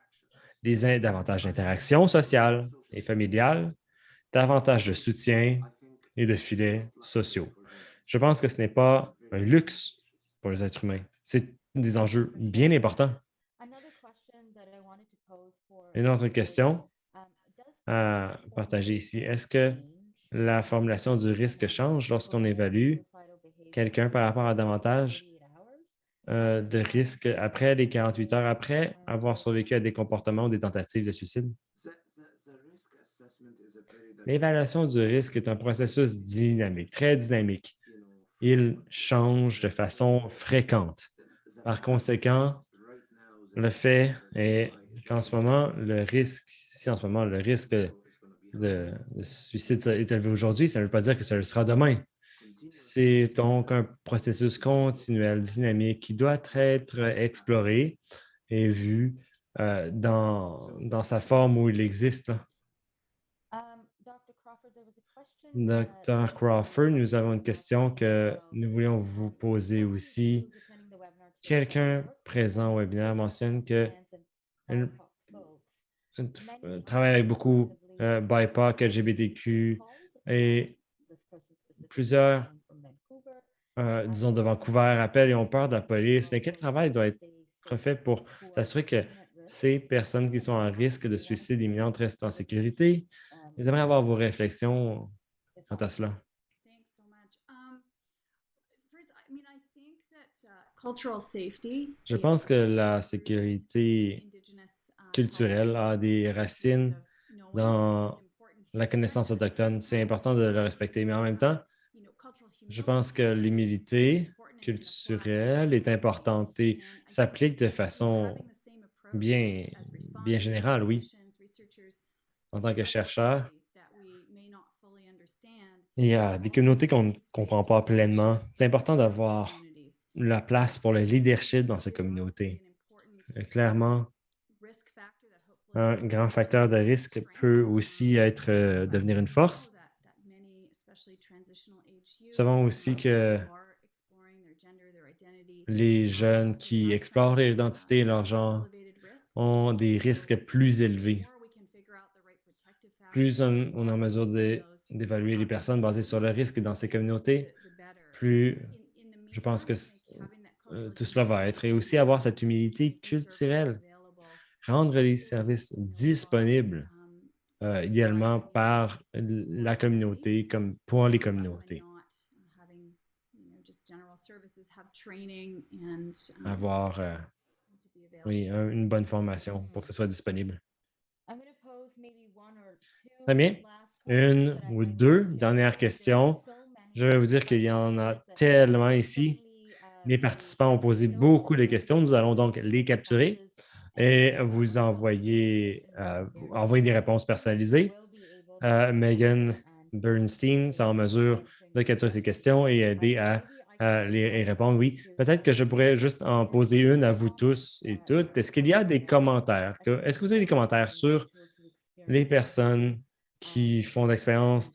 davantage d'interactions sociales et familiales, davantage de soutien et de filets sociaux. Je pense que ce n'est pas un luxe pour les êtres humains. C'est des enjeux bien importants. Une autre question à partager ici. Est-ce que la formulation du risque change lorsqu'on évalue quelqu'un par rapport à davantage de risques après les 48 heures, après avoir survécu à des comportements ou des tentatives de suicide? L'évaluation du risque est un processus dynamique, très dynamique. Il change de façon fréquente. Par conséquent, le fait est qu'en ce moment, le risque, si en ce moment, le risque de suicide est élevé aujourd'hui, ça ne veut pas dire que ça le sera demain. C'est donc un processus continuel, dynamique, qui doit être exploré et vu dans sa forme où il existe, là. Dr. Crawford, nous avons une question que nous voulions vous poser aussi. Quelqu'un présent au webinaire mentionne que elle travaille avec beaucoup BIPOC, LGBTQ et plusieurs, disons, de Vancouver appellent et ont peur de la police. Mais quel travail doit être fait pour s'assurer que ces personnes qui sont en risque de suicide imminent restent en sécurité? J'aimerais avoir vos réflexions quant à cela. Thanks so much. First, I mean, I think that cultural safety. Je pense que la sécurité culturelle a des racines dans la connaissance autochtone. C'est important de le respecter, mais en même temps, je pense que l'humilité culturelle est importante et s'applique de façon bien, bien générale, oui. En tant que chercheur, il y a des communautés qu'on ne comprend pas pleinement. C'est important d'avoir la place pour le leadership dans ces communautés. Clairement, un grand facteur de risque peut aussi être devenir une force. Nous savons aussi que les jeunes qui explorent leur identité et leur genre ont des risques plus élevés. Plus on est en mesure d'évaluer les personnes basées sur le risque dans ces communautés, plus je pense que tout cela va être. Et aussi avoir cette humilité culturelle, rendre les services disponibles idéalement par la communauté, comme pour les communautés. Avoir oui, une bonne formation pour que ce soit disponible. Très bien. Une ou deux dernières questions. Je vais vous dire qu'il y en a tellement ici. Les participants ont posé beaucoup de questions. Nous allons donc les capturer et vous envoyer des réponses personnalisées. Megan Bernstein sera en mesure de capturer ces questions et aider à les répondre. Oui, peut-être que je pourrais juste en poser une à vous tous et toutes. Est-ce qu'il y a des commentaires? Est-ce que vous avez des commentaires sur les personnes qui font l'expérience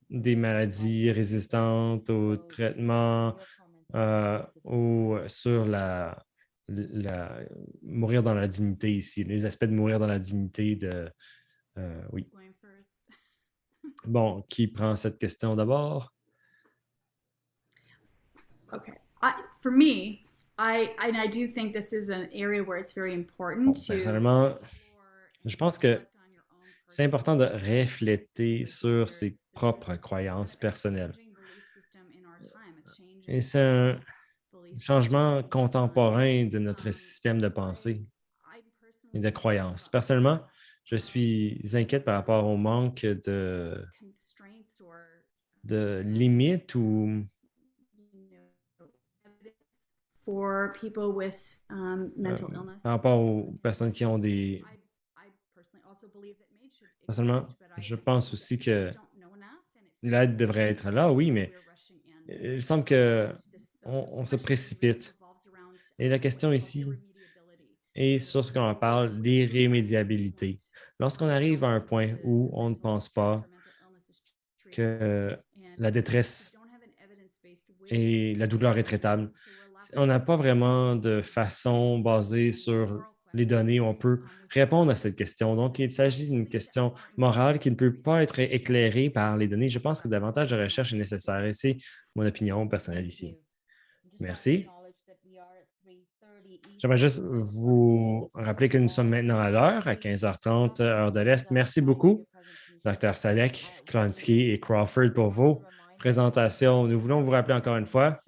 des maladies résistantes au traitement ou sur mourir dans la dignité ici, les aspects de mourir dans la dignité oui. Bon, qui prend cette question d'abord? Okay. For me, I do think this is an area where it's very important to. Personnellement, je pense que c'est important de refléter sur ses propres croyances personnelles. Et c'est un changement contemporain de notre système de pensée et de croyances. Personnellement, je suis inquiète par rapport au manque de limites ou par rapport aux personnes qui ont des. Personnellement, je pense aussi que l'aide devrait être là, oui, mais il semble qu'on se précipite. Et la question ici est sur ce qu'on parle d'irrémédiabilité. Lorsqu'on arrive à un point où on ne pense pas que la détresse et la douleur est traitable, on n'a pas vraiment de façon basée sur les données où on peut répondre à cette question. Donc, il s'agit d'une question morale qui ne peut pas être éclairée par les données. Je pense que davantage de recherche est nécessaire et c'est mon opinion personnelle ici. Merci. J'aimerais juste vous rappeler que nous sommes maintenant à l'heure, à 15h30, heure de l'Est. Merci beaucoup, Dr. Salek, Klonsky et Crawford, pour vos présentations. Nous voulons vous rappeler encore une fois,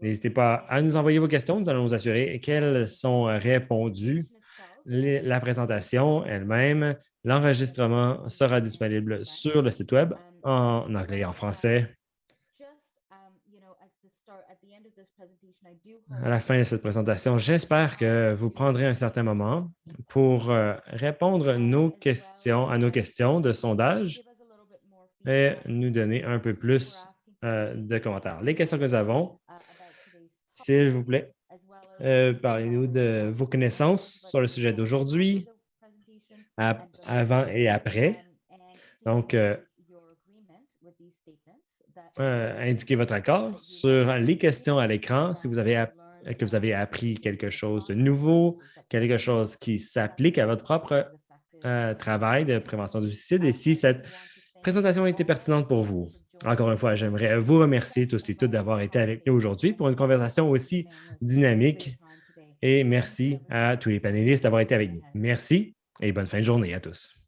n'hésitez pas à nous envoyer vos questions. Nous allons nous assurer qu'elles sont répondues. La présentation elle-même, l'enregistrement sera disponible sur le site Web en anglais et en français. À la fin de cette présentation, j'espère que vous prendrez un certain moment pour répondre à nos questions de sondage et nous donner un peu plus de commentaires. Les questions que nous avons, s'il vous plaît, parlez-nous de vos connaissances sur le sujet d'aujourd'hui, avant et après. Donc, indiquez votre accord sur les questions à l'écran si vous avez que vous avez appris quelque chose de nouveau, quelque chose qui s'applique à votre propre travail de prévention du suicide et si cette présentation a été pertinente pour vous. Encore une fois, j'aimerais vous remercier tous et toutes d'avoir été avec nous aujourd'hui pour une conversation aussi dynamique et merci à tous les panélistes d'avoir été avec nous. Merci et bonne fin de journée à tous.